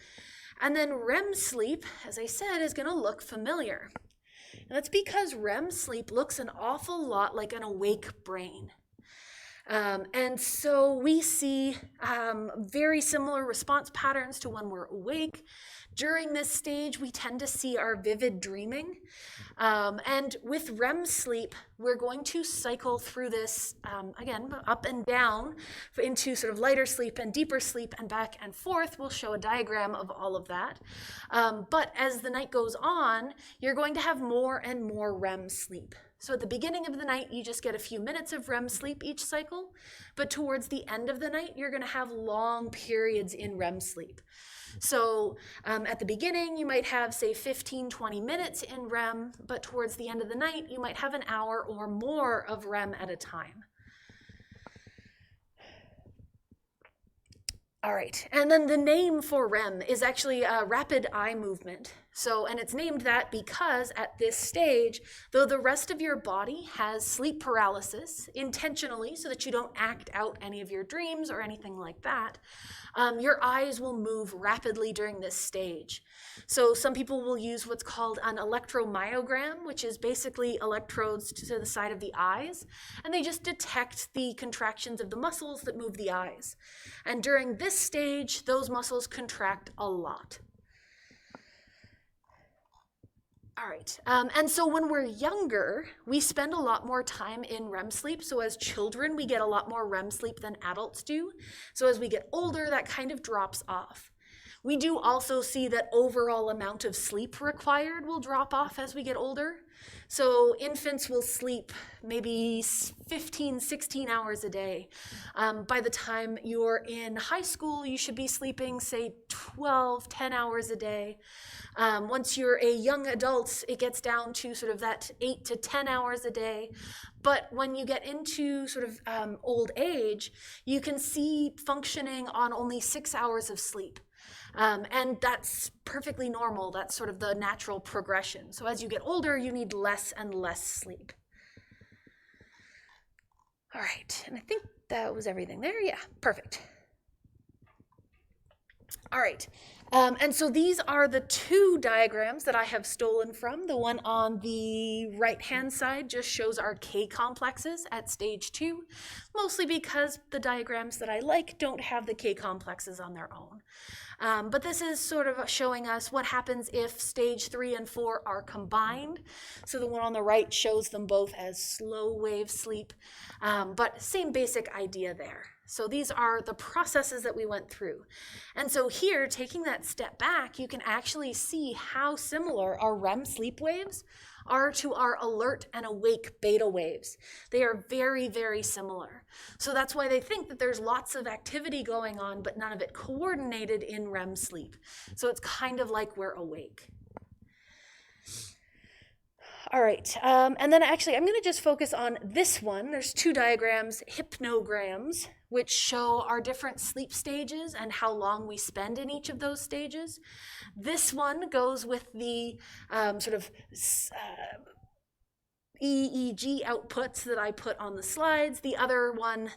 [SPEAKER 1] And then REM sleep, as I said, is going to look familiar. And that's because REM sleep looks an awful lot like an awake brain. And so we see very similar response patterns to when we're awake. During this stage, we tend to see our vivid dreaming. And with REM sleep, we're going to cycle through this, again, up and down into sort of lighter sleep and deeper sleep and back and forth. We'll show a diagram of all of that. But as the night goes on, you're going to have more and more REM sleep. So at the beginning of the night, you just get a few minutes of REM sleep each cycle. But towards the end of the night, you're going to have long periods in REM sleep. So at the beginning, you might have, say, 15, 20 minutes in REM, but towards the end of the night, you might have an hour or more of REM at a time. All right, and then the name for REM is actually rapid eye movement. So, and it's named that because at this stage, though the rest of your body has sleep paralysis intentionally so that you don't act out any of your dreams or anything like that, your eyes will move rapidly during this stage. So some people will use what's called an electromyogram, which is basically electrodes to the side of the eyes, and they just detect the contractions of the muscles that move the eyes. And during this stage, those muscles contract a lot. All right, and so when we're younger, we spend a lot more time in REM sleep. So as children, we get a lot more REM sleep than adults do. So as we get older, that kind of drops off. We do also see that overall amount of sleep required will drop off as we get older. So infants will sleep maybe 15, 16 hours a day. By the time you're in high school, you should be sleeping, say, 12, 10 hours a day. Once you're a young adult, it gets down to sort of that 8 to 10 hours a day. But when you get into sort of old age, you can see functioning on only 6 hours of sleep. And that's perfectly normal. That's sort of the natural progression. So as you get older, you need less and less sleep. All right, and I think that was everything there. Yeah, perfect. All right, and so these are the two diagrams that I have stolen from. The one on the right-hand side just shows our K complexes at stage 2, mostly because the diagrams that I like don't have the K complexes on their own. But this is sort of showing us what happens if stage 3 and 4 are combined. So the one on the right shows them both as slow wave sleep, but same basic idea there. So these are the processes that we went through. And so here, taking that step back, you can actually see how similar our REM sleep waves are to our alert and awake beta waves. They are very, very similar. So that's why they think that there's lots of activity going on, but none of it coordinated in REM sleep. So it's kind of like we're awake. All right, and then actually I'm going to just focus on this one. There's two diagrams, hypnograms, which show our different sleep stages and how long we spend in each of those stages. This one goes with the sort of EEG outputs that I put on the slides. The other one,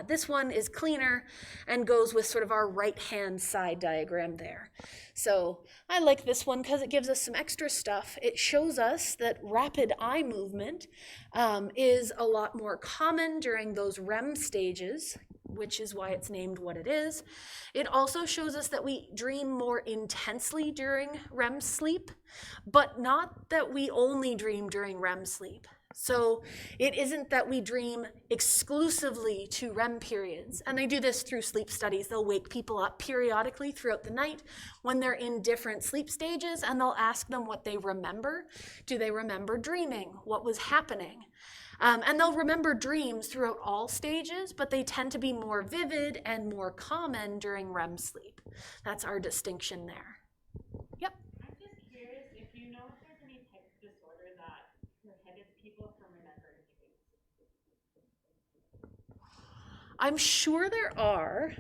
[SPEAKER 1] this one is cleaner and goes with sort of our right-hand side diagram there. So I like this one because it gives us some extra stuff. It shows us that rapid eye movement is a lot more common during those REM stages, which is why it's named what it is. It also shows us that we dream more intensely during REM sleep, but not that we only dream during REM sleep. So it isn't that we dream exclusively to REM periods. And they do this through sleep studies. They'll wake people up periodically throughout the night when they're in different sleep stages, and they'll ask them what they remember. Do they remember dreaming? What was happening? And they'll remember dreams throughout all stages, but they tend to be more vivid and more common during REM sleep. That's our distinction there. Yep.
[SPEAKER 2] I'm just curious if you know if there's any type of disorder that prohibits people from remembering dreams.
[SPEAKER 1] I'm sure there are.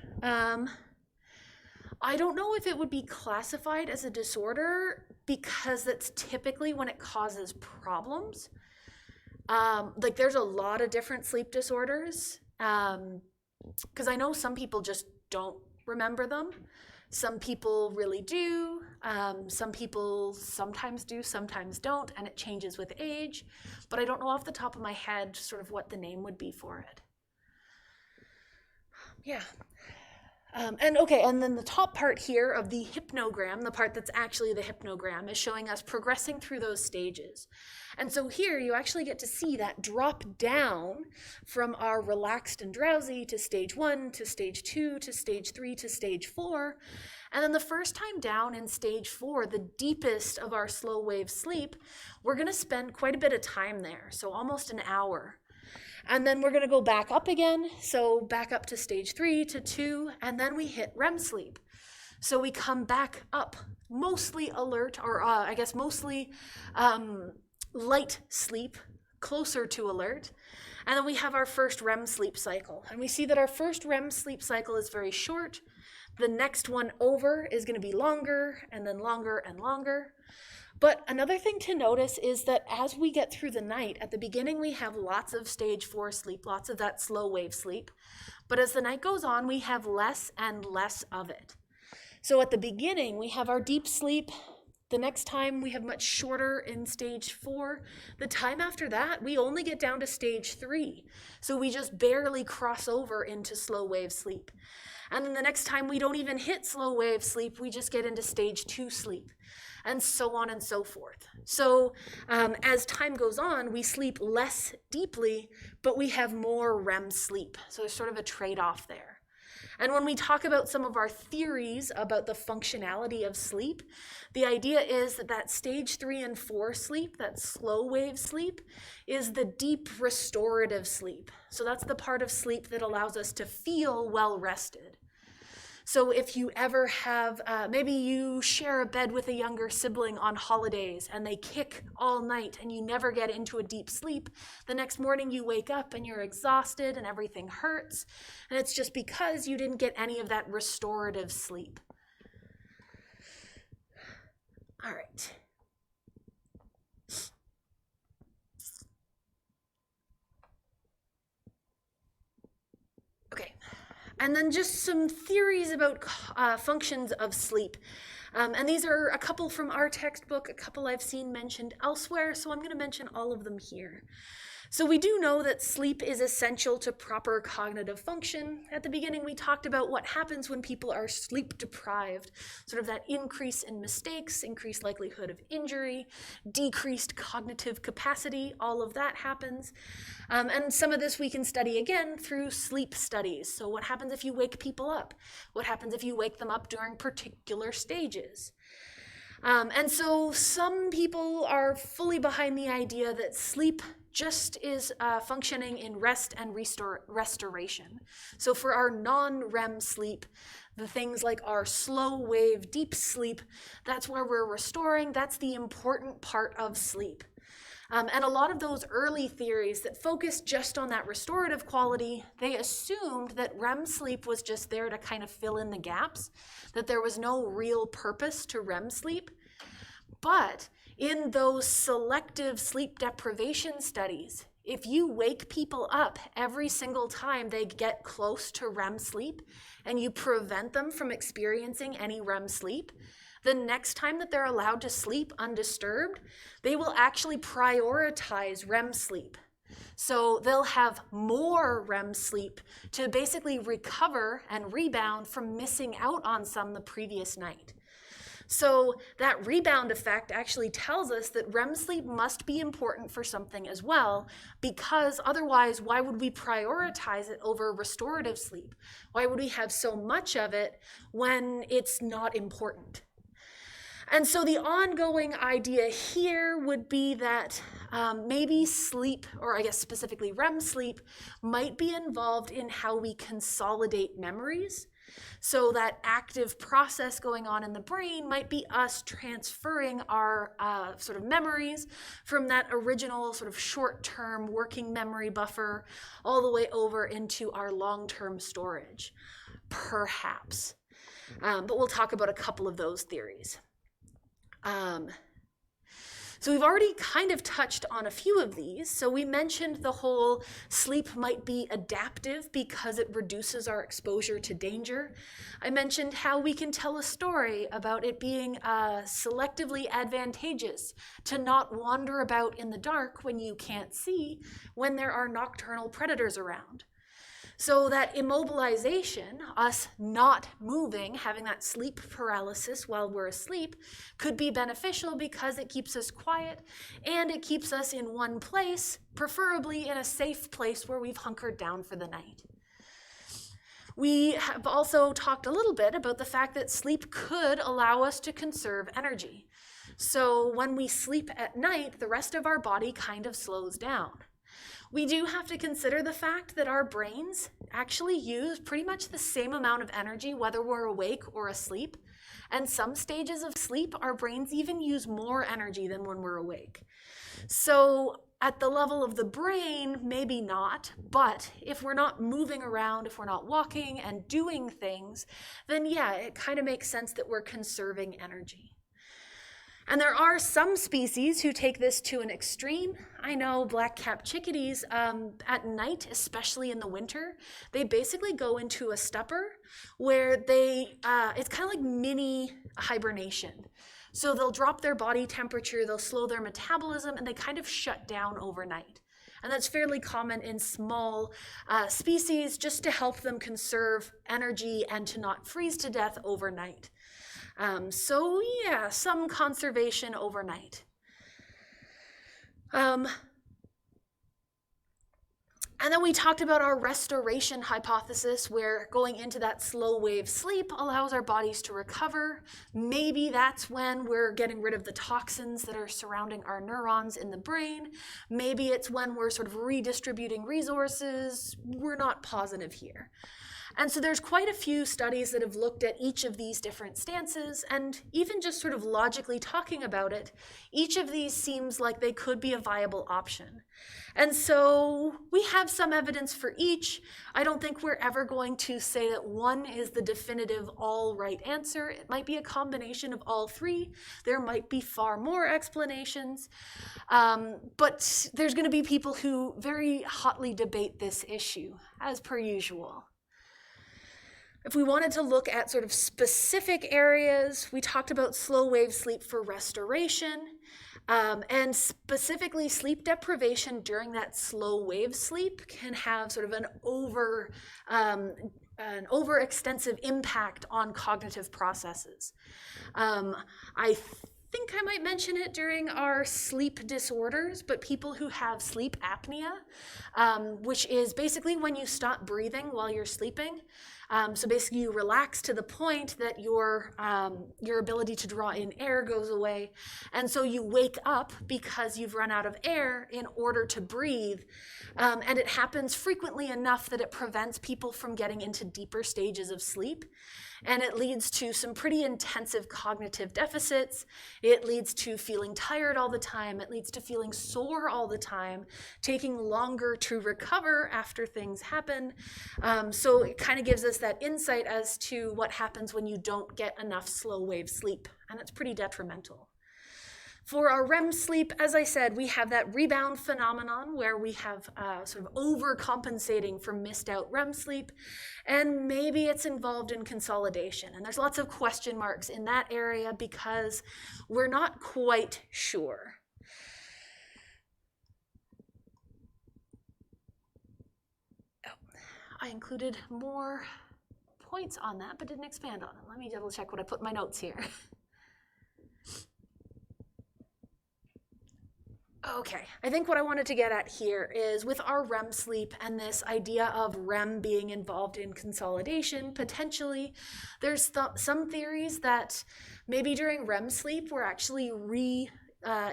[SPEAKER 1] I don't know if it would be classified as a disorder because that's typically when it causes problems. Like there's a lot of different sleep disorders, because I know some people just don't remember them. Some people really do. Some people sometimes do, sometimes don't, and it changes with age. But I don't know off the top of my head sort of what the name would be for it. Yeah. And then the top part here of the hypnogram, the part that's actually the hypnogram, is showing us progressing through those stages. And so here you actually get to see that drop down from our relaxed and drowsy to stage 1, to stage 2, to stage 3, to stage 4. And then the first time down in stage 4, the deepest of our slow wave sleep, we're going to spend quite a bit of time there, so almost an hour. And then we're going to go back up again, so back up to stage 3 to 2, and then we hit REM sleep. So we come back up, mostly alert, or I guess mostly light sleep, closer to alert, and then we have our first REM sleep cycle. And we see that our first REM sleep cycle is very short. The next one over is going to be longer, and then longer and longer. But another thing to notice is that as we get through the night, at the beginning we have lots of stage 4 sleep, lots of that slow wave sleep. But as the night goes on, we have less and less of it. So at the beginning, we have our deep sleep. The next time we have much shorter in stage 4. The time after that, we only get down to stage 3. So we just barely cross over into slow wave sleep. And then the next time we don't even hit slow wave sleep, we just get into stage 2 sleep, and so on and so forth. So as time goes on, we sleep less deeply, but we have more REM sleep. So there's sort of a trade-off there. And when we talk about some of our theories about the functionality of sleep, the idea is that stage 3 and 4 sleep, that slow wave sleep, is the deep restorative sleep. So that's the part of sleep that allows us to feel well rested. So if you ever have, maybe you share a bed with a younger sibling on holidays and they kick all night and you never get into a deep sleep, the next morning you wake up and you're exhausted and everything hurts, and it's just because you didn't get any of that restorative sleep. All right. Okay. And then just some theories about functions of sleep. And these are a couple from our textbook, a couple I've seen mentioned elsewhere, so I'm going to mention all of them here. So we do know that sleep is essential to proper cognitive function. At the beginning, we talked about what happens when people are sleep deprived, sort of that increase in mistakes, increased likelihood of injury, decreased cognitive capacity, all of that happens. And some of this we can study again through sleep studies. So what happens if you wake people up? What happens if you wake them up during particular stages? And so some people are fully behind the idea that sleep just is functioning in rest and restoration. So for our non-REM sleep, the things like our slow wave deep sleep, that's where we're restoring. That's the important part of sleep. And a lot of those early theories that focused just on that restorative quality, they assumed that REM sleep was just there to kind of fill in the gaps, that there was no real purpose to REM sleep. But in those selective sleep deprivation studies, if you wake people up every single time they get close to REM sleep and you prevent them from experiencing any REM sleep, the next time that they're allowed to sleep undisturbed, they will actually prioritize REM sleep. So they'll have more REM sleep to basically recover and rebound from missing out on some the previous night. So that rebound effect actually tells us that REM sleep must be important for something as well, because otherwise, why would we prioritize it over restorative sleep? Why would we have so much of it when it's not important? And so the ongoing idea here would be that maybe sleep, or I guess specifically REM sleep, might be involved in how we consolidate memories. So that active process going on in the brain might be us transferring our sort of memories from that original sort of short-term working memory buffer all the way over into our long-term storage, perhaps. But we'll talk about a couple of those theories. So we've already kind of touched on a few of these. So we mentioned the whole sleep might be adaptive because it reduces our exposure to danger. I mentioned how we can tell a story about it being selectively advantageous to not wander about in the dark when you can't see, when there are nocturnal predators around. So that immobilization, us not moving, having that sleep paralysis while we're asleep, could be beneficial because it keeps us quiet and it keeps us in one place, preferably in a safe place where we've hunkered down for the night. We have also talked a little bit about the fact that sleep could allow us to conserve energy. So when we sleep at night, the rest of our body kind of slows down. We do have to consider the fact that our brains actually use pretty much the same amount of energy whether we're awake or asleep. And some stages of sleep, our brains even use more energy than when we're awake. So at the level of the brain, maybe not, but if we're not moving around, if we're not walking and doing things, then yeah, it kind of makes sense that we're conserving energy. And there are some species who take this to an extreme. I know black-capped chickadees at night, especially in the winter, they basically go into a stupor where it's kind of like mini hibernation. So they'll drop their body temperature, they'll slow their metabolism, and they kind of shut down overnight. And that's fairly common in small species just to help them conserve energy and to not freeze to death overnight. So yeah, some conservation overnight. And then we talked about our restoration hypothesis, where going into that slow wave sleep allows our bodies to recover. Maybe that's when we're getting rid of the toxins that are surrounding our neurons in the brain. Maybe it's when we're sort of redistributing resources. We're not positive here. And so there's quite a few studies that have looked at each of these different stances, and even just sort of logically talking about it, each of these seems like they could be a viable option. And so we have some evidence for each. I don't think we're ever going to say that one is the definitive all right answer. It might be a combination of all three. There might be far more explanations. But there's going to be people who very hotly debate this issue, as per usual. If we wanted to look at sort of specific areas, we talked about slow wave sleep for restoration, and specifically sleep deprivation during that slow wave sleep can have sort of an overextensive impact on cognitive processes. I think I might mention it during our sleep disorders, but people who have sleep apnea, which is basically when you stop breathing while you're sleeping. So basically you relax to the point that your ability to draw in air goes away. And so you wake up because you've run out of air in order to breathe. And it happens frequently enough that it prevents people from getting into deeper stages of sleep. And it leads to some pretty intensive cognitive deficits. It leads to feeling tired all the time. It leads to feeling sore all the time, taking longer to recover after things happen. So it kind of gives us that insight as to what happens when you don't get enough slow wave sleep, and it's pretty detrimental. For our REM sleep, as I said, we have that rebound phenomenon where we have sort of overcompensating for missed out REM sleep, and maybe it's involved in consolidation. And there's lots of question marks in that area because we're not quite sure. I included more points on that, but didn't expand on them. Let me double check what I put in my notes here. Okay, I think what I wanted to get at here is with our REM sleep and this idea of REM being involved in consolidation, potentially, there's some theories that maybe during REM sleep, we're actually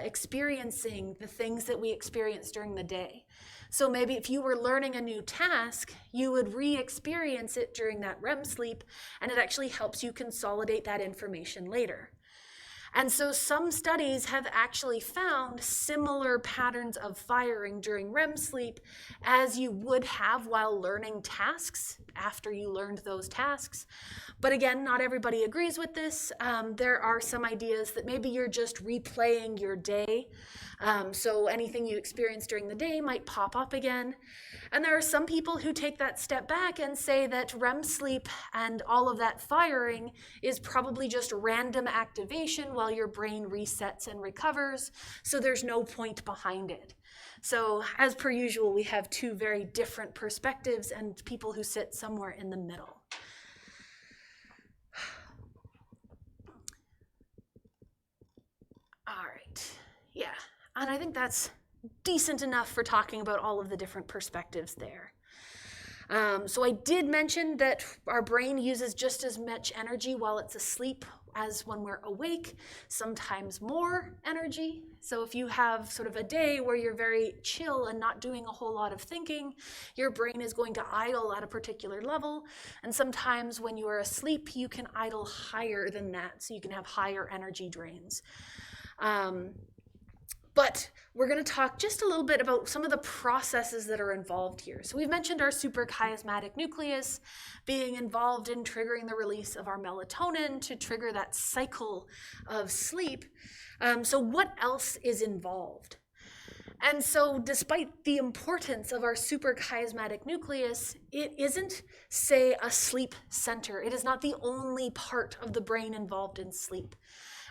[SPEAKER 1] experiencing the things that we experience during the day. So maybe if you were learning a new task, you would re-experience it during that REM sleep, and it actually helps you consolidate that information later. And so some studies have actually found similar patterns of firing during REM sleep as you would have while learning tasks after you learned those tasks. But again, not everybody agrees with this. There are some ideas that maybe you're just replaying your day. So anything you experienced during the day might pop up again. And there are some people who take that step back and say that REM sleep and all of that firing is probably just random activation while your brain resets and recovers, so there's no point behind it. So as per usual, we have two very different perspectives and people who sit somewhere in the middle. All right, yeah, and I think that's decent enough for talking about all of the different perspectives there. So I did mention that our brain uses just as much energy while it's asleep as when we're awake, sometimes more energy. So if you have sort of a day where you're very chill and not doing a whole lot of thinking, your brain is going to idle at a particular level. And sometimes when you are asleep, you can idle higher than that, so you can have higher energy drains. But we're going to talk just a little bit about some of the processes that are involved here. So we've mentioned our suprachiasmatic nucleus being involved in triggering the release of our melatonin to trigger that cycle of sleep. So what else is involved? And so, despite the importance of our suprachiasmatic nucleus, it isn't, say, a sleep center. It is not the only part of the brain involved in sleep.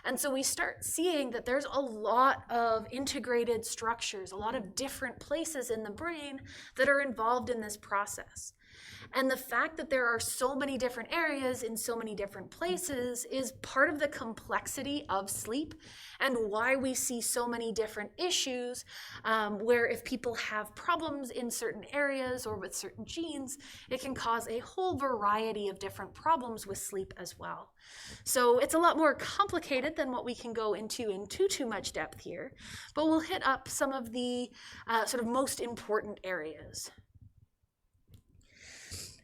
[SPEAKER 1] And so we start seeing that there's a lot of integrated structures, a lot of different places in the brain that are involved in this process. And the fact that there are so many different areas in so many different places is part of the complexity of sleep and why we see so many different issues where if people have problems in certain areas or with certain genes, it can cause a whole variety of different problems with sleep as well. So it's a lot more complicated than what we can go into in too much depth here, but we'll hit up some of the sort of most important areas.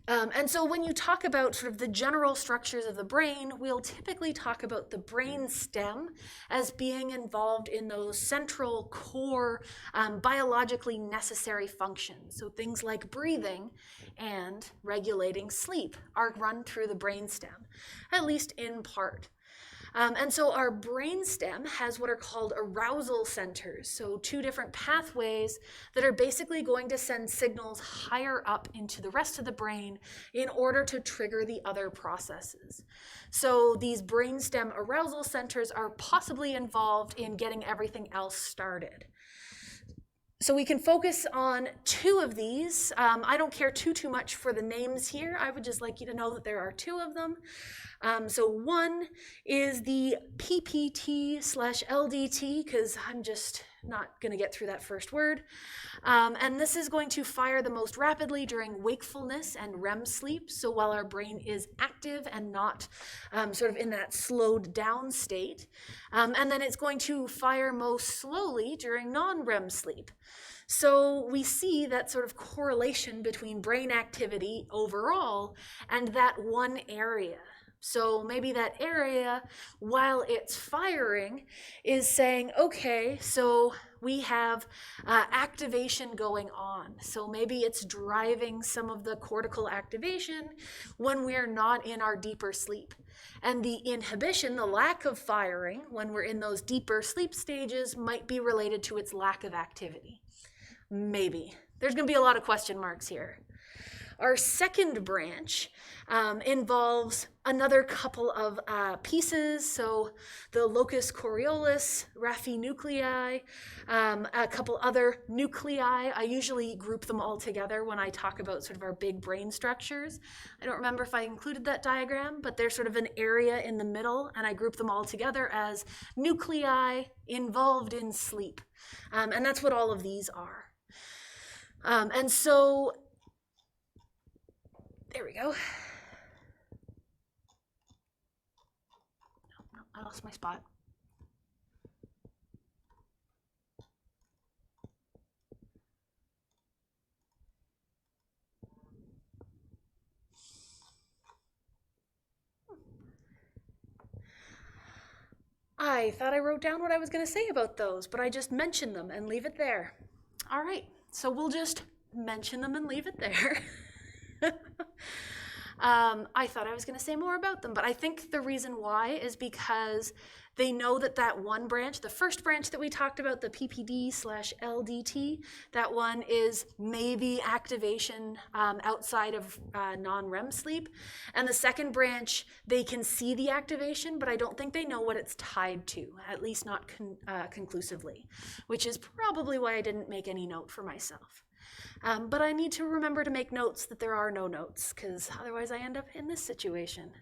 [SPEAKER 1] And so when you talk about sort of the general structures of the brain, we'll typically talk about the brain stem as being involved in those central core biologically necessary functions. So things like breathing and regulating sleep are run through the brain stem, at least in part. And so our brainstem has what are called arousal centers, so two different pathways that are basically going to send signals higher up into the rest of the brain in order to trigger the other processes. So these brainstem arousal centers are possibly involved in getting everything else started. So we can focus on two of these. I don't care too much for the names here. I would just like you to know that there are two of them. So one is the PPT/LDT, because I'm just not going to get through that first word. And this is going to fire the most rapidly during wakefulness and REM sleep. So while our brain is active and not sort of in that slowed down state. And then it's going to fire most slowly during non-REM sleep. So we see that sort of correlation between brain activity overall and that one area. So maybe that area, while it's firing, is saying, okay, so we have activation going on. So maybe it's driving some of the cortical activation when we're not in our deeper sleep. And the inhibition, the lack of firing, when we're in those deeper sleep stages, might be related to its lack of activity. Maybe. There's going to be a lot of question marks here. Our second branch involves another couple of pieces, so the locus coeruleus, raphe nuclei, a couple other nuclei. I usually group them all together when I talk about sort of our big brain structures. I don't remember if I included that diagram, but there's sort of an area in the middle, and I group them all together as nuclei involved in sleep. And that's what all of these are. And so there we go. No, I lost my spot. I thought I wrote down what I was going to say about those, but I just mentioned them and leave it there. All right, so we'll just mention them and leave it there. I thought I was going to say more about them, but I think the reason why is because they know that that one branch, the first branch that we talked about, the PPD/LDT, that one is maybe activation outside of non-REM sleep. And the second branch, they can see the activation, but I don't think they know what it's tied to, at least not conclusively, which is probably why I didn't make any note for myself. But I need to remember to make notes that there are no notes, because otherwise I end up in this situation.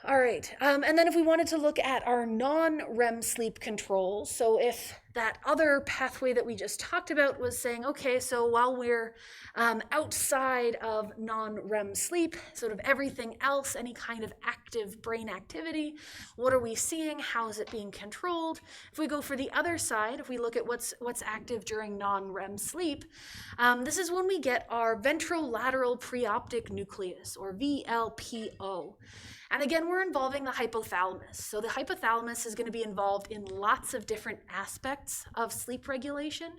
[SPEAKER 1] All right, and then if we wanted to look at our non-REM sleep controls, so if that other pathway that we just talked about was saying, okay, so while we're outside of non-REM sleep, sort of everything else, any kind of active brain activity, what are we seeing? How is it being controlled? If we go for the other side, if we look at what's active during non-REM sleep, this is when we get our ventrolateral preoptic nucleus, or VLPO. And again, we're involving the hypothalamus. So the hypothalamus is going to be involved in lots of different aspects of sleep regulation.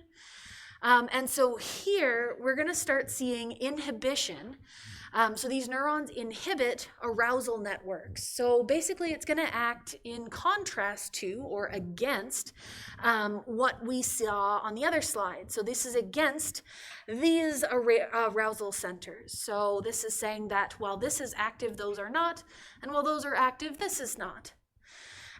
[SPEAKER 1] And so here we're going to start seeing inhibition. So these neurons inhibit arousal networks. So basically it's going to act in contrast to or against what we saw on the other slide. So this is against these arousal centers. So this is saying that while this is active, those are not, and while those are active, this is not.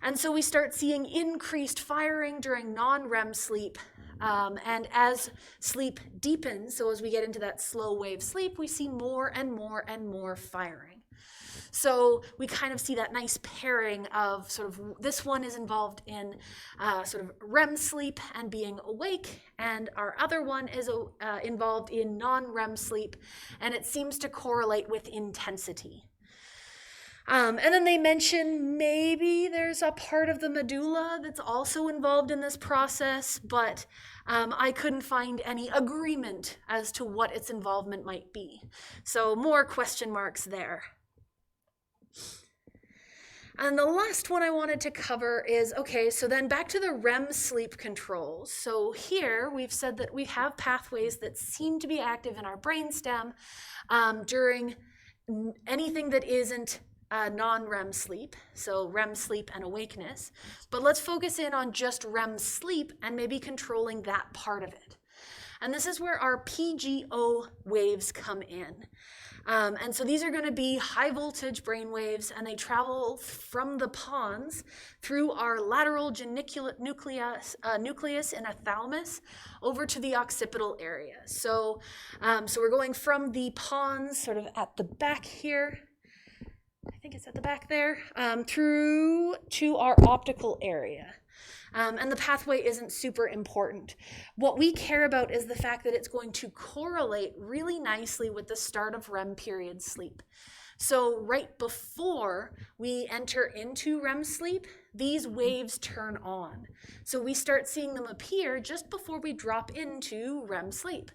[SPEAKER 1] And so we start seeing increased firing during non-REM sleep. And as sleep deepens, so as we get into that slow wave sleep, we see more and more and more firing. So we kind of see that nice pairing of sort of this one is involved in sort of REM sleep and being awake, and our other one is involved in non-REM sleep, and it seems to correlate with intensity. And then they mention maybe there's a part of the medulla that's also involved in this process, but I couldn't find any agreement as to what its involvement might be. So more question marks there. And the last one I wanted to cover is, okay, so then back to the REM sleep controls. So here we've said that we have pathways that seem to be active in our brainstem during anything that isn't non-REM sleep, so REM sleep and awakeness. But let's focus in on just REM sleep and maybe controlling that part of it. And this is where our PGO waves come in. And so these are going to be high voltage brain waves, and they travel from the pons through our lateral nucleus in a thalamus over to the occipital area. So we're going from the pons sort of at the back here, I think it's at the back there, through to our optical area. And the pathway isn't super important. What we care about is the fact that it's going to correlate really nicely with the start of REM period sleep. So right before we enter into REM sleep, these waves turn on. So we start seeing them appear just before we drop into REM sleep.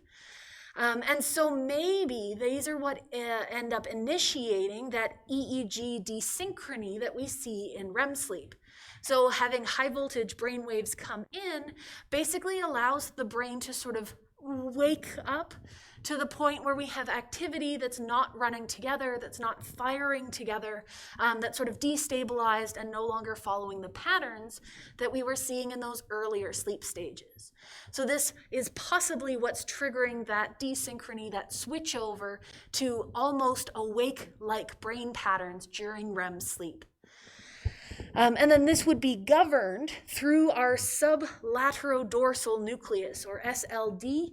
[SPEAKER 1] And so maybe these are what end up initiating that EEG desynchrony that we see in REM sleep. So having high voltage brain waves come in basically allows the brain to sort of wake up to the point where we have activity that's not running together, that's not firing together, that's sort of destabilized and no longer following the patterns that we were seeing in those earlier sleep stages. So this is possibly what's triggering that desynchrony, that switch over to almost awake-like brain patterns during REM sleep. And then this would be governed through our sublaterodorsal nucleus, or SLD.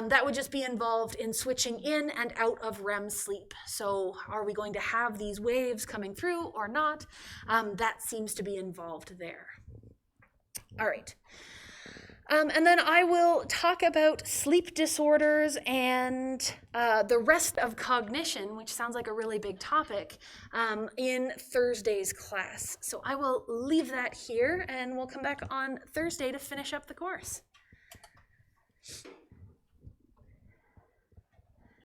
[SPEAKER 1] That would just be involved in switching in and out of REM sleep. So are we going to have these waves coming through or not? That seems to be involved there. All right. And then I will talk about sleep disorders and the rest of cognition, which sounds like a really big topic, in Thursday's class. So I will leave that here, and we'll come back on Thursday to finish up the course.